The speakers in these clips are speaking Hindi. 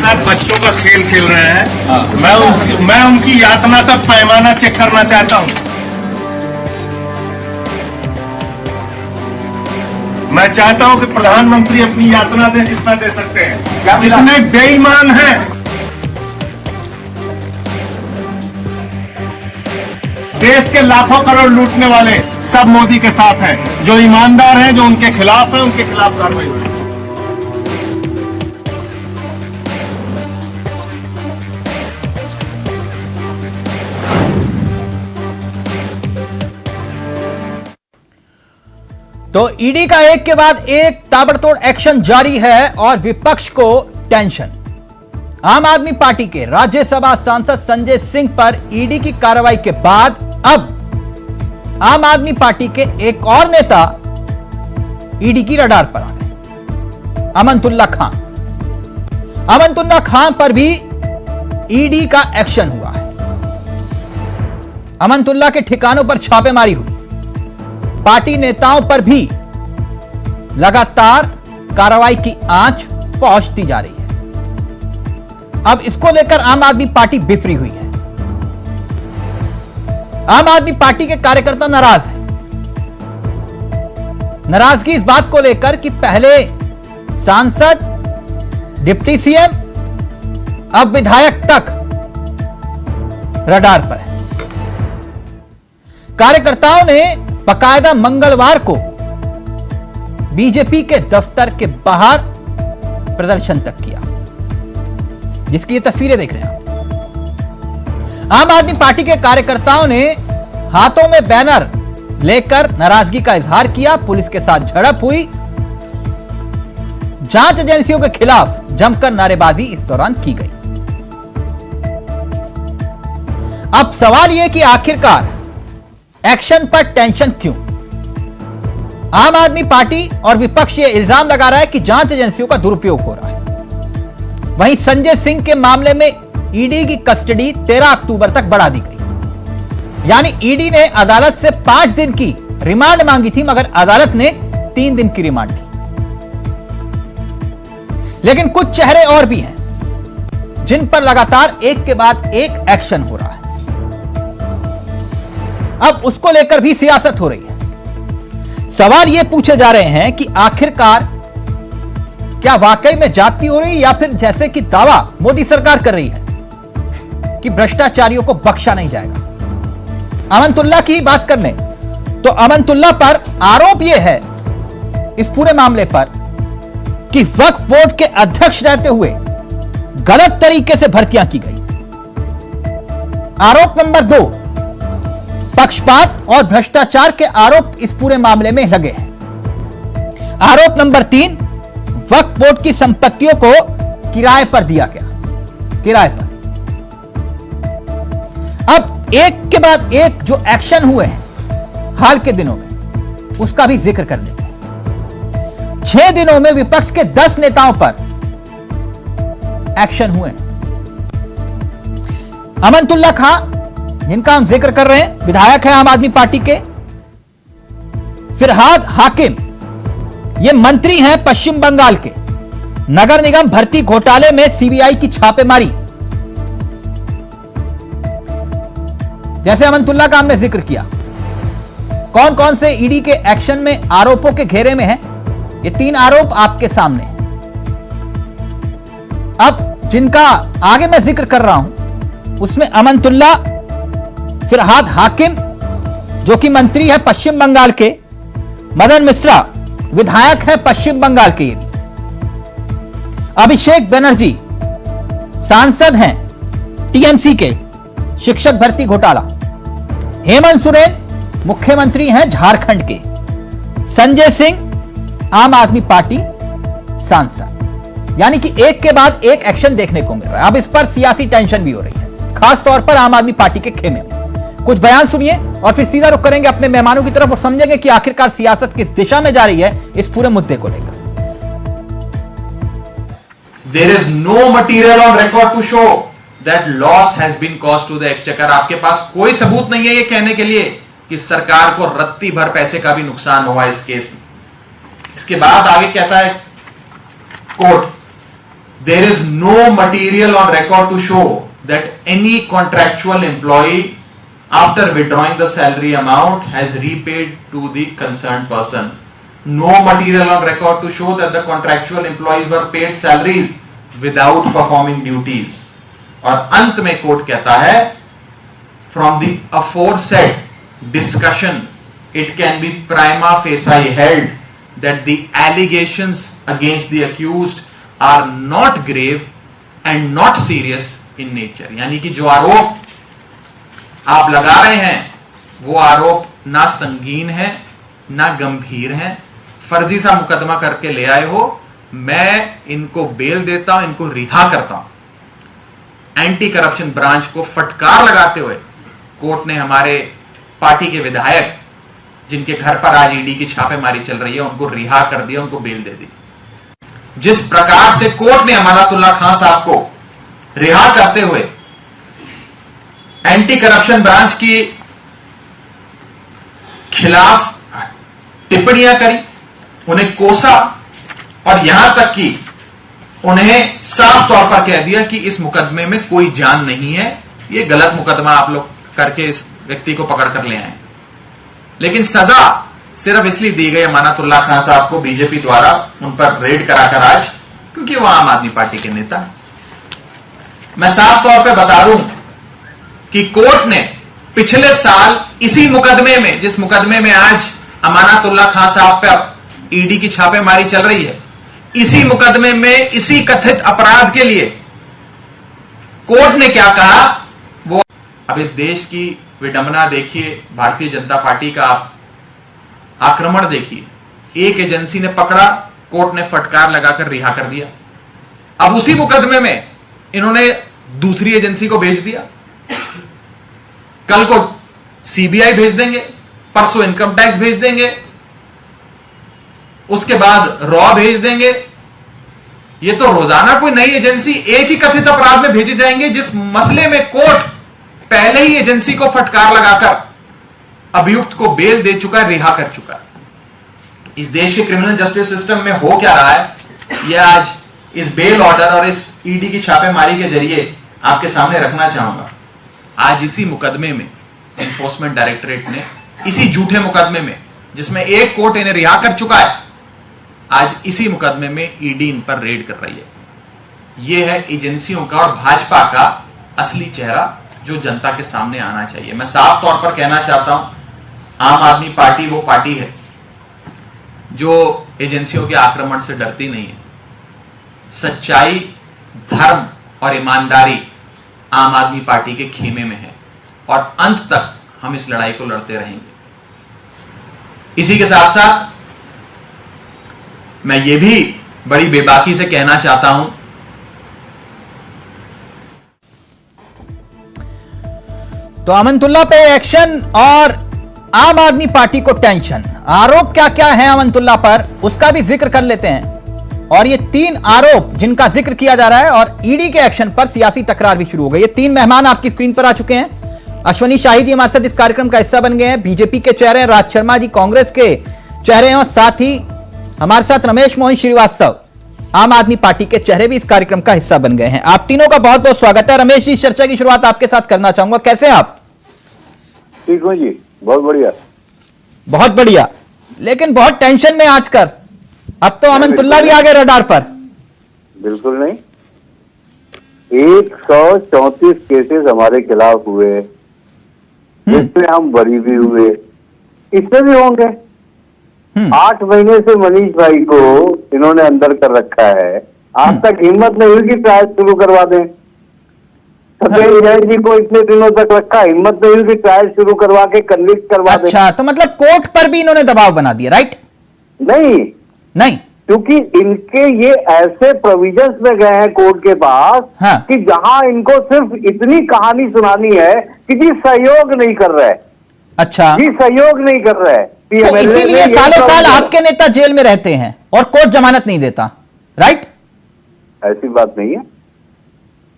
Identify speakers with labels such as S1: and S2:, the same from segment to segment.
S1: साथ बच्चों का खेल खेल रहे हैं। मैं उनकी यातना का पैमाना चेक करना चाहता हूं। मैं चाहता हूं कि प्रधानमंत्री अपनी यातना दे, कितना दे सकते हैं, कितने बेईमान हैं। देश के लाखों करोड़ लूटने वाले सब मोदी के साथ हैं। जो ईमानदार हैं, जो उनके खिलाफ हैं, उनके खिलाफ कार्रवाई हुई।
S2: तो ईडी का एक के बाद एक ताबड़तोड़ एक्शन जारी है और विपक्ष को टेंशन। आम आदमी पार्टी के राज्यसभा सांसद संजय सिंह पर ईडी की कार्रवाई के बाद अब आम आदमी पार्टी के एक और नेता ईडी की रडार पर आ गए, अमनतुल्ला खान। अमनतुल्ला खान पर भी ईडी का एक्शन हुआ है। अमनतुल्ला के ठिकानों पर छापेमारी हुई। पार्टी नेताओं पर भी लगातार कार्रवाई की आंच पहुंचती जा रही है। अब इसको लेकर आम आदमी पार्टी बिफरी हुई है। आम आदमी पार्टी के कार्यकर्ता नाराज हैं। नाराजगी इस बात को लेकर कि पहले सांसद, डिप्टी सीएम, अब विधायक तक रडार पर है। कार्यकर्ताओं ने बकायदा मंगलवार को बीजेपी के दफ्तर के बाहर प्रदर्शन तक किया, जिसकी ये तस्वीरें देख रहे हैं आप। आम आदमी पार्टी के कार्यकर्ताओं ने हाथों में बैनर लेकर नाराजगी का इजहार किया। पुलिस के साथ झड़प हुई। जांच एजेंसियों के खिलाफ जमकर नारेबाजी इस दौरान की गई। अब सवाल यह कि आखिरकार एक्शन पर टेंशन क्यों? आम आदमी पार्टी और विपक्ष ये इल्जाम लगा रहा है कि जांच एजेंसियों का दुरुपयोग हो रहा है। वहीं संजय सिंह के मामले में ईडी की कस्टडी 13 अक्टूबर तक बढ़ा दी गई। यानी ईडी ने अदालत से 5 दिन की रिमांड मांगी थी, मगर अदालत ने 3 दिन की रिमांड दी। लेकिन कुछ चेहरे और भी हैं जिन पर लगातार एक के बाद एक एक्शन हो रहा है। अब उसको लेकर भी सियासत हो रही है। सवाल यह पूछे जा रहे हैं कि आखिरकार क्या वाकई में जाती हो रही है, या फिर जैसे कि दावा मोदी सरकार कर रही है कि भ्रष्टाचारियों को बख्शा नहीं जाएगा। अमनतुल्ला की बात कर लें तो अमनतुल्ला पर आरोप यह है इस पूरे मामले पर कि वक्फ बोर्ड के अध्यक्ष रहते हुए गलत तरीके से भर्तियां की गई। आरोप नंबर 2, पक्षपात और भ्रष्टाचार के आरोप इस पूरे मामले में लगे हैं। आरोप नंबर 3, वक्फ बोर्ड की संपत्तियों को किराए पर दिया गया, किराए पर। अब एक के बाद एक जो एक्शन हुए हैं हाल के दिनों में, उसका भी जिक्र कर लेते हैं। 6 दिनों में विपक्ष के 10 नेताओं पर एक्शन हुए हैं। अमनतुल्ला खान, जिनका हम जिक्र कर रहे हैं, विधायक है आम आदमी पार्टी के। फिरहाद हाकिम, ये मंत्री हैं पश्चिम बंगाल के। नगर निगम भर्ती घोटाले में सीबीआई की छापेमारी, जैसे अमनतुल्ला का हमने जिक्र किया। कौन कौन से ईडी के एक्शन में आरोपों के घेरे में हैं, ये 3 आरोप आपके सामने। अब जिनका आगे मैं जिक्र कर रहा हूं उसमें अमनतुल्ला, फिरहाद हाकिम जो कि मंत्री है पश्चिम बंगाल के, मदन मिश्रा विधायक है पश्चिम बंगाल के, अभिषेक बनर्जी सांसद हैं टीएमसी के, शिक्षक भर्ती घोटाला, हेमंत सोरेन मुख्यमंत्री हैं झारखंड के, संजय सिंह आम आदमी पार्टी सांसद। यानी कि एक के बाद एक एक्शन देखने को मिल रहा है। अब इस पर सियासी टेंशन भी हो रही है, खास तौर पर आम आदमी पार्टी के खेमे में। कुछ बयान सुनिए और फिर सीधा रुख करेंगे अपने मेहमानों की तरफ और समझेंगे कि आखिरकार सियासत किस दिशा में जा रही है इस पूरे मुद्दे को लेकर।
S3: There is no material on record to show that loss has been caused to the exchequer. आपके पास कोई सबूत नहीं है ये कहने के लिए कि सरकार को रत्ती भर पैसे का भी नुकसान हुआ इस केस में। इसके बाद आगे कहता है court, there is no material on record to show that any contractual employee after withdrawing the salary amount has repaid to the concerned person. No material on record to show that the contractual employees were paid salaries without performing duties. और अंत में कोर्ट कहता है, from the aforesaid discussion it can be prima facie held that the allegations against the accused are not grave and not serious in nature. यानी कि जो आरोप आप लगा रहे हैं वो आरोप ना संगीन है ना गंभीर है, फर्जी सा मुकदमा करके ले आए हो, मैं इनको बेल देता हूं, इनको रिहा करता हूं। एंटी करप्शन ब्रांच को फटकार लगाते हुए कोर्ट ने हमारे पार्टी के विधायक जिनके घर पर आज ईडी की छापेमारी चल रही है उनको रिहा कर दिया, उनको बेल दे दी। जिस प्रकार से कोर्ट ने अमानतुल्लाह खान साहब को रिहा करते हुए एंटी करप्शन ब्रांच की खिलाफ टिप्पणियां करी, उन्हें कोसा और यहां तक कि उन्हें साफ तौर पर कह दिया कि इस मुकदमे में कोई जान नहीं है, यह गलत मुकदमा आप लोग करके इस व्यक्ति को पकड़ कर ले आए। लेकिन सजा सिर्फ इसलिए दी गई अमानतुल्लाह खान साहब को बीजेपी द्वारा उन पर रेड कराकर आज, क्योंकि वह आम आदमी पार्टी के नेता है। मैं साफ तौर पर बता दूं कि कोर्ट ने पिछले साल इसी मुकदमे में, जिस मुकदमे में आज अमानतुल्लाह खान साहब पर ईडी की छापेमारी चल रही है, इसी मुकदमे में इसी कथित अपराध के लिए कोर्ट ने क्या कहा वो अब इस देश की विडंबना देखिए, भारतीय जनता पार्टी का आप आक्रमण देखिए। एक एजेंसी ने पकड़ा, कोर्ट ने फटकार लगाकर रिहा कर दिया। अब उसी मुकदमे में इन्होंने दूसरी एजेंसी को भेज दिया, कल को सीबीआई भेज देंगे, परसों इनकम टैक्स भेज देंगे, उसके बाद रॉ भेज देंगे। ये तो रोजाना कोई नई एजेंसी एक ही कथित अपराध में भेजे जाएंगे जिस मसले में कोर्ट पहले ही एजेंसी को फटकार लगाकर अभियुक्त को बेल दे चुका है, रिहा कर चुका है। इस देश के क्रिमिनल जस्टिस सिस्टम में हो क्या रहा है, यह आज इस बेल ऑर्डर और इस ईडी की छापेमारी के जरिए आपके सामने रखना चाहूंगा। आज इसी मुकदमे में एनफोर्समेंट डायरेक्टरेट ने, इसी झूठे मुकदमे में जिसमें एक कोर्ट इन्हें रिहा कर चुका है, आज इसी मुकदमे में ईडी इन पर रेड कर रही है। यह है एजेंसियों का और भाजपा का असली चेहरा जो जनता के सामने आना चाहिए। मैं साफ तौर पर कहना चाहता हूं, आम आदमी पार्टी वो पार्टी है जो एजेंसियों के आक्रमण से डरती नहीं है। सच्चाई, धर्म और ईमानदारी आम आदमी पार्टी के खेमे में है और अंत तक हम इस लड़ाई को लड़ते रहेंगे। इसी के साथ साथ मैं ये भी बड़ी बेबाकी से कहना चाहता हूं,
S2: तो अमनतुल्लाह पे एक्शन और आम आदमी पार्टी को टेंशन। आरोप क्या क्या है अमनतुल्लाह पर, उसका भी जिक्र कर लेते हैं। और ये 3 आरोप जिनका जिक्र किया जा रहा है और ईडी के एक्शन पर सियासी तकरार भी शुरू हो गई। ये 3 मेहमान आपकी स्क्रीन पर आ चुके हैं। अश्वनी शाही जी हमारे साथ इस कार्यक्रम का हिस्सा बन गए हैं, बीजेपी के चेहरे हैं। राज शर्मा जी कांग्रेस के चेहरे हैं और साथ ही हमारे साथ रमेश मोहन श्रीवास्तव आम आदमी पार्टी के चेहरे भी इस कार्यक्रम का हिस्सा बन गए हैं। आप तीनों का बहुत बहुत स्वागत है। रमेश जी, चर्चा की शुरुआत आपके साथ करना चाहूंगा, कैसे हैं आप?
S4: ठीक हूं जी, बहुत बढ़िया।
S2: बहुत बढ़िया, लेकिन बहुत टेंशन में आजकल। अब तो अमनतुल्लाह भी आ गए रडार पर।
S4: बिल्कुल नहीं, 134 केसेस हमारे खिलाफ हुए, जिसमें हम बरी भी हुए, इसमें भी होंगे। 8 महीने से मनीष भाई को इन्होंने अंदर कर रखा है, आज तक हिम्मत नहीं हुई कि ट्रायल शुरू करवा दें। सत्येंद्र जैन जी को इतने दिनों तक रखा, हिम्मत नहीं हुई कि ट्रायल शुरू करवा के कन्विक्ट करवा दें।
S2: अच्छा, तो मतलब कोर्ट पर भी इन्होंने दबाव बना दिया, राइट? नहीं,
S4: क्योंकि इनके ये ऐसे प्रोविजंस में गए हैं कोर्ट के पास,
S2: हाँ।
S4: कि जहां इनको सिर्फ इतनी कहानी सुनानी है कि जी सहयोग नहीं कर रहे।
S2: अच्छा,
S4: जी सहयोग नहीं कर रहे,
S2: तो इसीलिए सालों साल आपके नेता जेल में रहते हैं और कोर्ट जमानत नहीं देता, राइट?
S4: ऐसी बात नहीं है,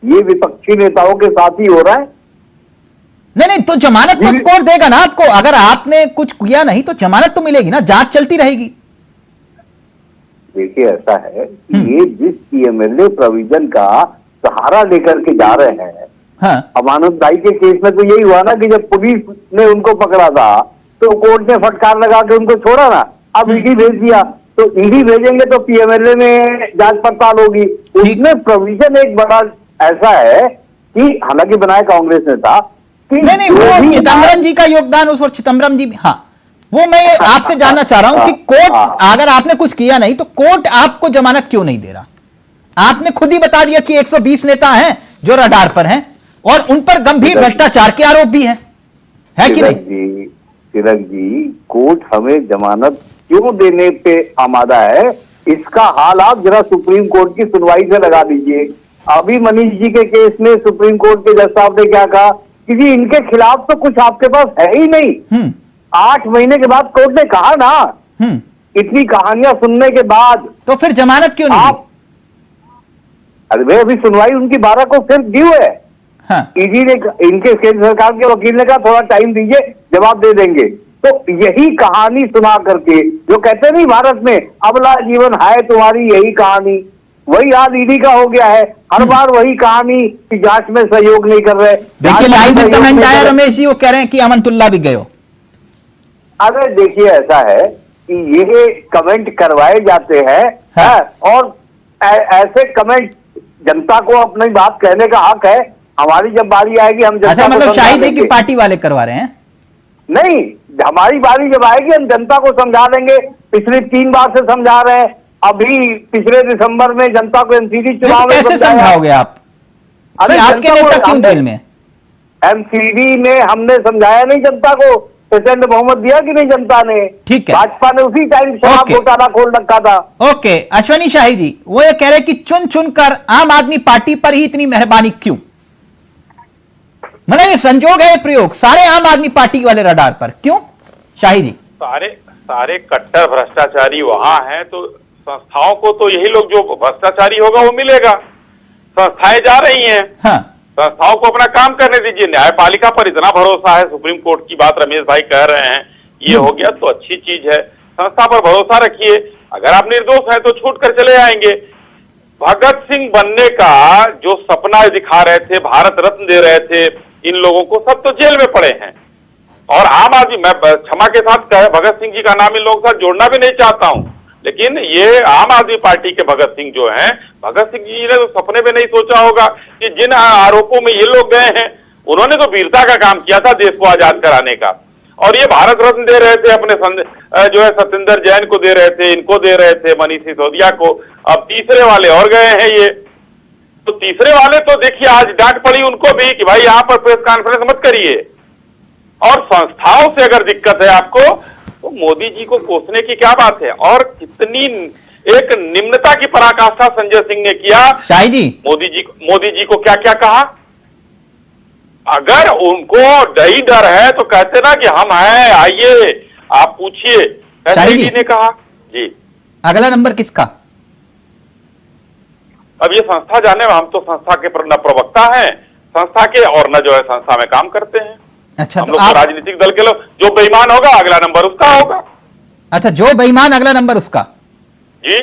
S4: ये विपक्षी नेताओं के साथ ही हो रहा है।
S2: नहीं, तो जमानत तो कोर्ट देगा ना आपको। अगर आपने कुछ किया नहीं तो जमानत तो मिलेगी ना, जांच चलती रहेगी।
S4: देखिए ऐसा है कि ये जिस पीएमएलए प्रोविजन का सहारा लेकर के जा रहे हैं,
S2: हाँ,
S4: अमानत दाई के केस में तो यही हुआ ना कि जब पुलिस ने उनको पकड़ा था तो कोर्ट ने फटकार लगा के उनको छोड़ा ना, अब ईडी भेज दिया, तो ईडी भेजेंगे तो पीएमएलए में जांच पड़ताल होगी। उसमें प्रोविजन एक बड़ा ऐसा है कि हालांकि बनाया कांग्रेस ने था कि
S2: नहीं, वो चिदम्बरम जी का योगदान उस, और चिदम्बरम जी, हाँ, वो मैं आपसे जानना चाह रहा हूं कि कोर्ट, अगर आपने कुछ किया नहीं तो कोर्ट आपको जमानत क्यों नहीं दे रहा? आपने खुद ही बता दिया कि 120 नेता हैं जो रडार पर हैं और उन पर गंभीर भ्रष्टाचार के आरोप भी हैं, है कि नहीं?
S4: तिलक जी, कोर्ट हमें जमानत क्यों देने पे आमादा है, इसका हाल आप जरा सुप्रीम कोर्ट की सुनवाई से लगा दीजिए। अभी मनीष जी के केस में सुप्रीम कोर्ट के जज साहब ने क्या कहा कि जी इनके खिलाफ तो कुछ आपके पास है ही नहीं। 8 महीने के बाद कोर्ट ने कहा ना, इतनी कहानियां सुनने के बाद
S2: तो फिर जमानत क्यों नहीं?
S4: आप, अरे भाई अभी सुनवाई उनकी 12 को फिर ड्यू है।
S2: हाँ।
S4: ईडी ने, इनके केंद्र सरकार के वकील ने कहा थोड़ा टाइम दीजिए, जवाब दे देंगे। तो यही कहानी सुना करके जो कहते नहीं भारत में अबला जीवन है तुम्हारी यही कहानी, वही आज ईडी का हो गया है। हर बार वही कहानी कि जांच में सहयोग नहीं कर रहे।
S2: देखिए लाइव में कमेंट आया रमेश जी, वो कह रहे हैं कि अमनतुल्ला भी गए हो।
S4: अरे देखिए ऐसा है कि ये कमेंट करवाए जाते हैं,
S2: हाँ।
S4: और ऐसे कमेंट, जनता को अपनी बात कहने का हक है। हमारी जब बारी आएगी हम जनता
S2: अच्छा,
S4: को
S2: मतलब
S4: समझा
S2: शाहिद जी की
S4: देंगे।
S2: पार्टी वाले करवा रहे हैं?
S4: नहीं, हमारी बारी जब आएगी हम जनता को समझा देंगे। पिछली 3 बार से समझा रहे हैं, अभी पिछले दिसंबर में जनता को एमसीडी चुनाव में
S2: कैसे
S4: समझाया।
S2: समझाओगे आप?
S4: अरे
S2: आपके
S4: जनता को
S2: नेता क्यों
S4: हमने-
S2: जेल में?
S4: एमसीडी में हमने समझाया नहीं जनता को, प्रेसिडेंट बहुमत दिया कि नहीं जनता ने?
S2: ठीक है।
S4: भाजपा ने उसी टाइम शराब
S2: ओके।
S4: घोटाला खोल रखा था।
S2: ओके, अश्वनी शाही जी वो ये कह रहे हैं कि चुन चुनकर आम आदमी पार्टी पर ही इतनी मेहरबानी क्यों? मतलब ये संजोग है, ये प्रयोग सारे आम आदमी पार्टी वाले रडार पर क्यों? शाही जी,
S5: सारे कट्टर भ्रष्टाचारी वहां हैं, तो संस्थाओं को तो यही लोग, जो भ्रष्टाचारी होगा वो मिलेगा। संस्थाएं जा रही हैं,
S2: हाँ,
S5: संस्थाओं को अपना काम करने दीजिए। न्यायपालिका पर इतना भरोसा है, सुप्रीम कोर्ट की बात रमेश भाई कह रहे हैं, ये हो गया तो अच्छी चीज है। संस्था पर भरोसा रखिए, अगर आप निर्दोष हैं तो छूट कर चले आएंगे। भगत सिंह बनने का जो सपना दिखा रहे थे, भारत रत्न दे रहे थे इन लोगों को, सब तो जेल में पड़े हैं। और आम आदमी, मैं क्षमा के साथ भगत सिंह जी का नाम इन लोगों के साथ जोड़ना भी नहीं चाहता हूं, लेकिन ये आम आदमी पार्टी के भगत सिंह जो हैं, भगत सिंह जी ने तो सपने में नहीं सोचा होगा कि जिन आरोपों में ये लोग गए हैं, उन्होंने तो वीरता का काम किया था देश को आजाद कराने का। और ये भारत रत्न दे रहे थे अपने जो है सत्येंद्र जैन को दे रहे थे, इनको दे रहे थे, मनीष सिसोदिया को। अब तीसरे वाले और गए हैं ये, तो तीसरे वाले तो देखिए आज डांट पड़ी उनको भी कि भाई यहाँ पर प्रेस कॉन्फ्रेंस मत करिए। और संस्थाओं से अगर दिक्कत है आपको, तो मोदी जी को कोसने की क्या बात है? और कितनी एक निम्नता की पराकाष्ठा संजय सिंह ने किया।
S2: शाही जी,
S5: मोदी जी को क्या क्या कहा। अगर उनको डर है तो कहते ना कि हम हैं, आइए आप पूछिए, ऐसे ही ने कहा जी।
S2: अगला नंबर किसका?
S5: अब ये संस्था जाने, हम तो संस्था के न प्रवक्ता हैं संस्था के, और न जो है संस्था में काम करते हैं।
S2: अच्छा,
S5: हम
S2: तो
S5: लोग
S2: आप,
S5: राजनीतिक दल के लोग, जो बेईमान होगा अगला नंबर उसका होगा।
S2: अच्छा, जो बेईमान अगला नंबर उसका
S5: जी,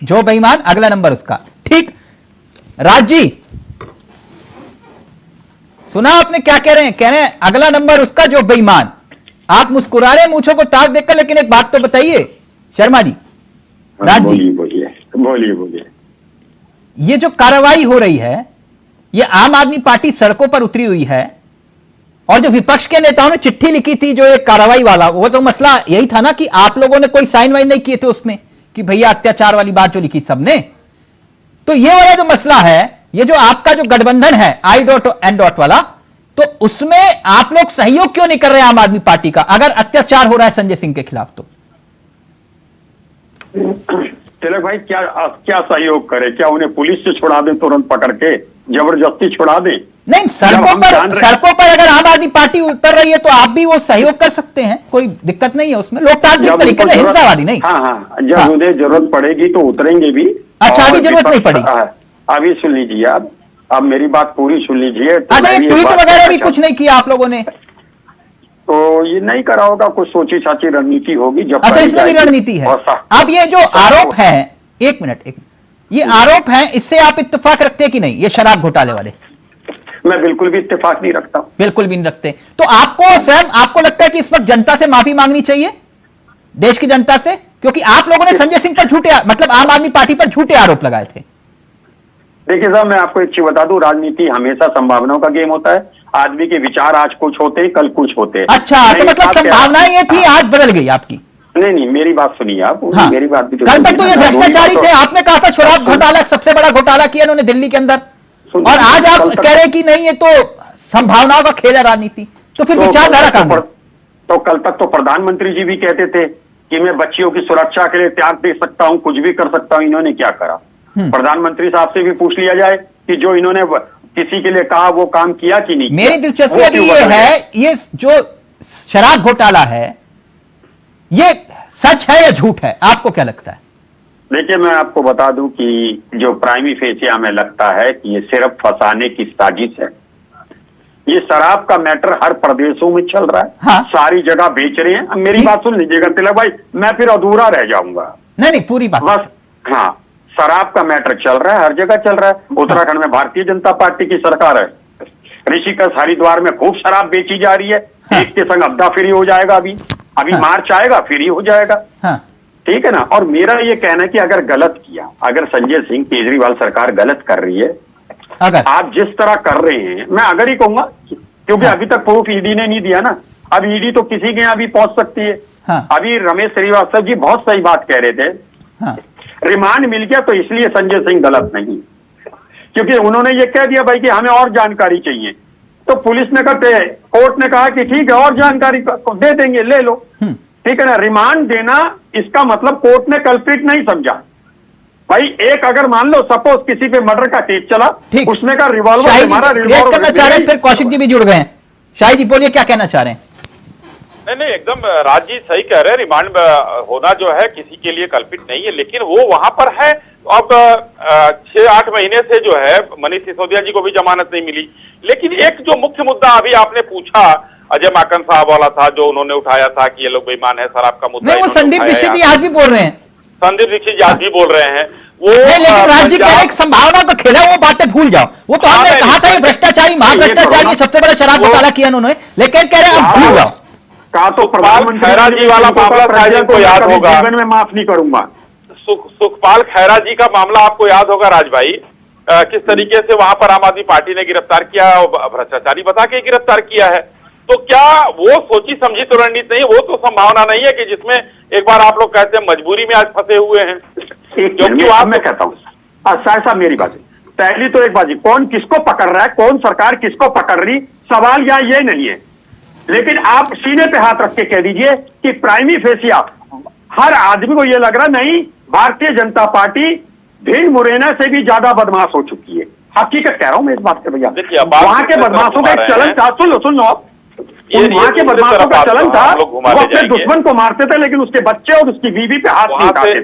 S2: जो बेईमान अगला नंबर उसका। ठीक, राज जी सुना आपने क्या कह रहे हैं? कह रहे हैं अगला नंबर उसका जो बेईमान। आप मुस्कुरा रहे हैं मूंछों को ताक देखकर, लेकिन एक बात तो बताइए शर्मा जी, राज जी,
S4: बोलिए।
S2: ये जो कार्रवाई हो रही है, ये आम आदमी पार्टी सड़कों पर उतरी हुई है, और जो विपक्ष के नेताओं ने चिट्ठी लिखी थी जो एक कार्रवाई वाला, वो तो मसला यही था ना कि आप लोगों ने कोई साइन वाइन नहीं किए थे उसमें कि भैया अत्याचार वाली बात जो लिखी सबने। तो ये वाला जो मसला है, ये जो आपका जो गठबंधन है I.N. वाला, तो उसमें आप लोग सहयोग क्यों नहीं कर रहे आम आदमी पार्टी का, अगर अत्याचार हो रहा है संजय सिंह के खिलाफ? तो
S6: तिलक भाई क्या सहयोग करे? क्या उन्हें पुलिस से छुड़ा दें, तुरंत पकड़ के जबरदस्ती छुड़ा दें?
S2: नहीं, सड़कों पर अगर आम आदमी पार्टी उतर रही है तो आप भी वो सहयोग कर सकते हैं, कोई दिक्कत नहीं है उसमें, लोकतांत्रिक तरीके से, हिंसावादी नहीं।
S6: हाँ, जब उन्हें जरूरत पड़ेगी तो उतरेंगे भी।
S2: अच्छा, अभी जरूरत नहीं पड़ी?
S6: अभी सुन लीजिए, आप मेरी बात पूरी सुन लीजिए।
S2: अच्छा, ये ट्वीट वगैरह भी कुछ नहीं किया आप लोगों ने?
S6: तो ये नहीं करा होगा, कुछ सोची साची रणनीति होगी। जब
S2: अच्छा, इसमें भी रणनीति है। अब ये जो आरोप है, एक मिनट, ये आरोप है, इससे आप इत्तेफाक रखते हैं कि नहीं, ये शराब घोटाले वाले?
S6: मैं बिल्कुल भी इत्तेफाक नहीं रखता।
S2: बिल्कुल भी नहीं रखते। तो आपको स्वयं आपको लगता है कि इस वक्त जनता से माफी मांगनी चाहिए, देश की जनता से? क्योंकि आप लोगों ने संजय सिंह पर झूठे, मतलब आम आदमी पार्टी पर झूठे आरोप लगाए थे।
S6: देखिए साहब, मैं आपको एक चीज बता दूं, राजनीति हमेशा संभावनाओं का गेम होता है। आदमी के विचार आज कुछ होते हैं, कल कुछ होते हैं।
S2: अच्छा, तो मतलब संभावनाएं ये थी, आज बदल गई आपकी?
S6: नहीं, मेरी बात सुनिए आप।
S2: हाँ।
S6: मेरी बात भी तो
S2: कल तक तो ये भ्रष्टाचारी थे, आपने कहा था शराब घोटाला सबसे बड़ा घोटाला किया इन्होंने दिल्ली के अंदर, और आज आप कह रहे हैं कि नहीं, ये तो संभावनाओं का खेल है राजनीति। तो फिर विचारधारा कहां?
S6: तो कल तक तो प्रधानमंत्री जी भी कहते थे कि मैं बच्चियों की सुरक्षा के लिए त्याग दे सकता हूं, कुछ भी कर सकता हूं। इन्होंने क्या करा? प्रधानमंत्री साहब से भी पूछ लिया जाए कि जो इन्होंने किसी के लिए कहा वो काम किया कि नहीं।
S2: मेरी दिलचस्पी अभी ये है, ये जो शराब घोटाला है, ये सच है या झूठ है, आपको क्या लगता है?
S6: देखिए, मैं आपको बता दूं कि जो प्राइमी फेसिया में लगता है कि ये सिर्फ फंसाने की साजिश है। ये शराब का मैटर हर प्रदेशों में चल रहा है।
S2: हाँ।
S6: सारी जगह बेच रहे हैं। मेरी बात सुन लीजिएगा तिलक भाई, मैं फिर अधूरा रह जाऊंगा।
S2: नहीं, पूरी बात
S6: बस। हाँ, शराब का मैटर चल रहा है, हर जगह चल रहा है। उत्तराखंड में भारतीय जनता पार्टी की सरकार है। ऋषिकेश हरिद्वार में खूब शराब बेची जा रही है।
S2: हाँ।
S6: एक के संग अब्दा फ्री हो जाएगा। अभी
S2: हाँ।
S6: मार्च आएगा, फ्री हो जाएगा।
S2: हाँ।
S6: ठीक है ना। और मेरा ये कहना है कि अगर गलत किया, अगर संजय सिंह केजरीवाल सरकार गलत कर रही है,
S2: अगर
S6: आप जिस तरह कर रहे हैं, मैं अगर ही कहूंगा, क्योंकि
S2: हाँ।
S6: अभी तक प्रूफ ईडी ने नहीं दिया ना। अब ईडी तो किसी के यहाँ भी पहुंच सकती है।
S2: हाँ।
S6: अभी रमेश श्रीवास्तव जी बहुत सही बात कह रहे थे।
S2: हाँ।
S6: रिमांड मिल गया तो इसलिए संजय सिंह गलत नहीं, क्योंकि उन्होंने ये कह दिया भाई कि हमें और जानकारी चाहिए। तो पुलिस ने कहते, कोर्ट ने कहा कि ठीक है, और जानकारी दे देंगे, ले लो। ठीक है ना। रिमांड देना, इसका मतलब कोर्ट ने कल्प्रिट नहीं समझा भाई। एक अगर मान लो सपोज किसी पे मर्डर का केस चला, उसने कहा रिवॉल्वर हमारा रिवॉल्वर
S2: करना चाह रहे हैं, फिर कौशिक जी भी जुड़ गए हैं। शाही जी बोलिए, क्या कहना चाह रहे हैं?
S5: नहीं, एकदम राज जी सही कह रहे हैं। रिमांड होना जो है किसी के लिए कल्पित नहीं है, लेकिन वो वहां पर है। अब 6-8 महीने से जो है मनीष सिसोदिया जी को भी जमानत नहीं मिली। लेकिन एक जो मुख्य मुद्दा अभी आपने पूछा, अजय माकन साहब वाला था, जो उन्होंने उठाया था कि ये लोग बेईमान है, शराब का मुद्दा।
S2: नहीं, वो संदीप दीक्षित जी आज भी बोल रहे हैं।
S5: संदीप दीक्षित जी आज भी बोल रहे हैं वो।
S2: लेकिन राज्य के एक संभावना तो खेला, वो बातें भूल जाओ। वो तो हमने कहा था ये भ्रष्टाचारी, महाभ्रष्टाचारी, सबसे बड़ा शराब घोटाला किया उन्होंने, लेकिन कह रहे हैं अब भूल जाओ।
S6: कहा तो प्रधानमंत्री
S5: खैरा जी वाला मामला को याद होगा,
S6: जीवन में माफ नहीं करूंगा।
S5: सुखपाल खैरा जी का मामला आपको याद होगा राज भाई, किस तरीके से वहां पर आम आदमी पार्टी ने गिरफ्तार किया, भ्रष्टाचारी बता के गिरफ्तार किया है। तो क्या वो सोची समझी तो रणनीति नहीं, वो तो संभावना नहीं है कि जिसमें एक बार आप लोग कहते हैं मजबूरी में आज फंसे हुए हैं।
S6: क्योंकि मैं कहता हूँ साहब, मेरी बात पहली तो एक बात, कौन किसको पकड़ रहा है, कौन सरकार किसको पकड़ रही, सवाल यहाँ ये नहीं है। लेकिन आप सीने पे हाथ रख के कह दीजिए कि प्राइमी फेसिया हर आदमी को ये लग रहा नहीं, भारतीय जनता पार्टी भिंड मुरैना से भी ज्यादा बदमाश हो चुकी है। हकीकत कह रहा हूं मैं इस बात पे भैया। वहां के बदमाशों का एक चलन था, सुन लो आप, वहां के बदमाशों का चलन था, वो अपने दुश्मन को मारते थे लेकिन उसके बच्चे और उसकी बीवी पे हाथ नहीं उठाते।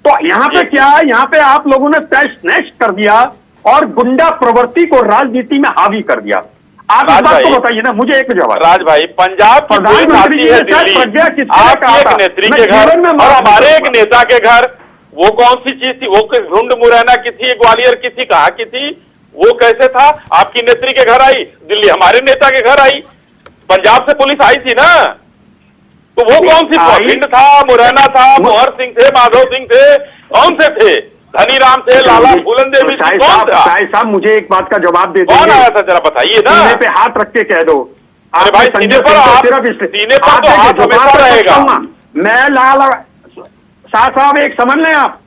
S6: तो यहाँ पे क्या है, यहाँ पे आप लोगों ने तैश नैश कर दिया और गुंडा प्रवृत्ति को राजनीति में हावी कर दिया। आप इस बात को बताइए ना, मुझे एक जवाब।
S5: राज भाई, पंजाब
S6: प्रधानमंत्री जी ने प्रज्ञा किसने कहा था?
S5: नेत्री के घर और हमारे एक नेता के घर, वो कौन सी चीज थी? वो ढूंढ मुरैना की थी, ग्वालियर की थी, कहाँ की थी? वो कैसे था? आपकी नेत्री के घर आई, दिल्ली हमारे नेता के घर आई, पंजाब से पुलिस आई थी ना। तो वो कौन सी भिंड था, मुरैना था, मोहर सिंह थे, माधव सिंह थे, कौन से थे? धनीराम थे, लाला फूलन देवी थी, कौन था?
S6: साहब मुझे एक बात का जवाब दे दो।
S5: कौन आया था जरा बताइए ना।
S6: सीने पे हाथ रख के कह दो।
S5: अरे भाई, सीने पर तो हाथ हमेशा रहेगा।
S6: मैं लाल साहब एक समझ लें आप,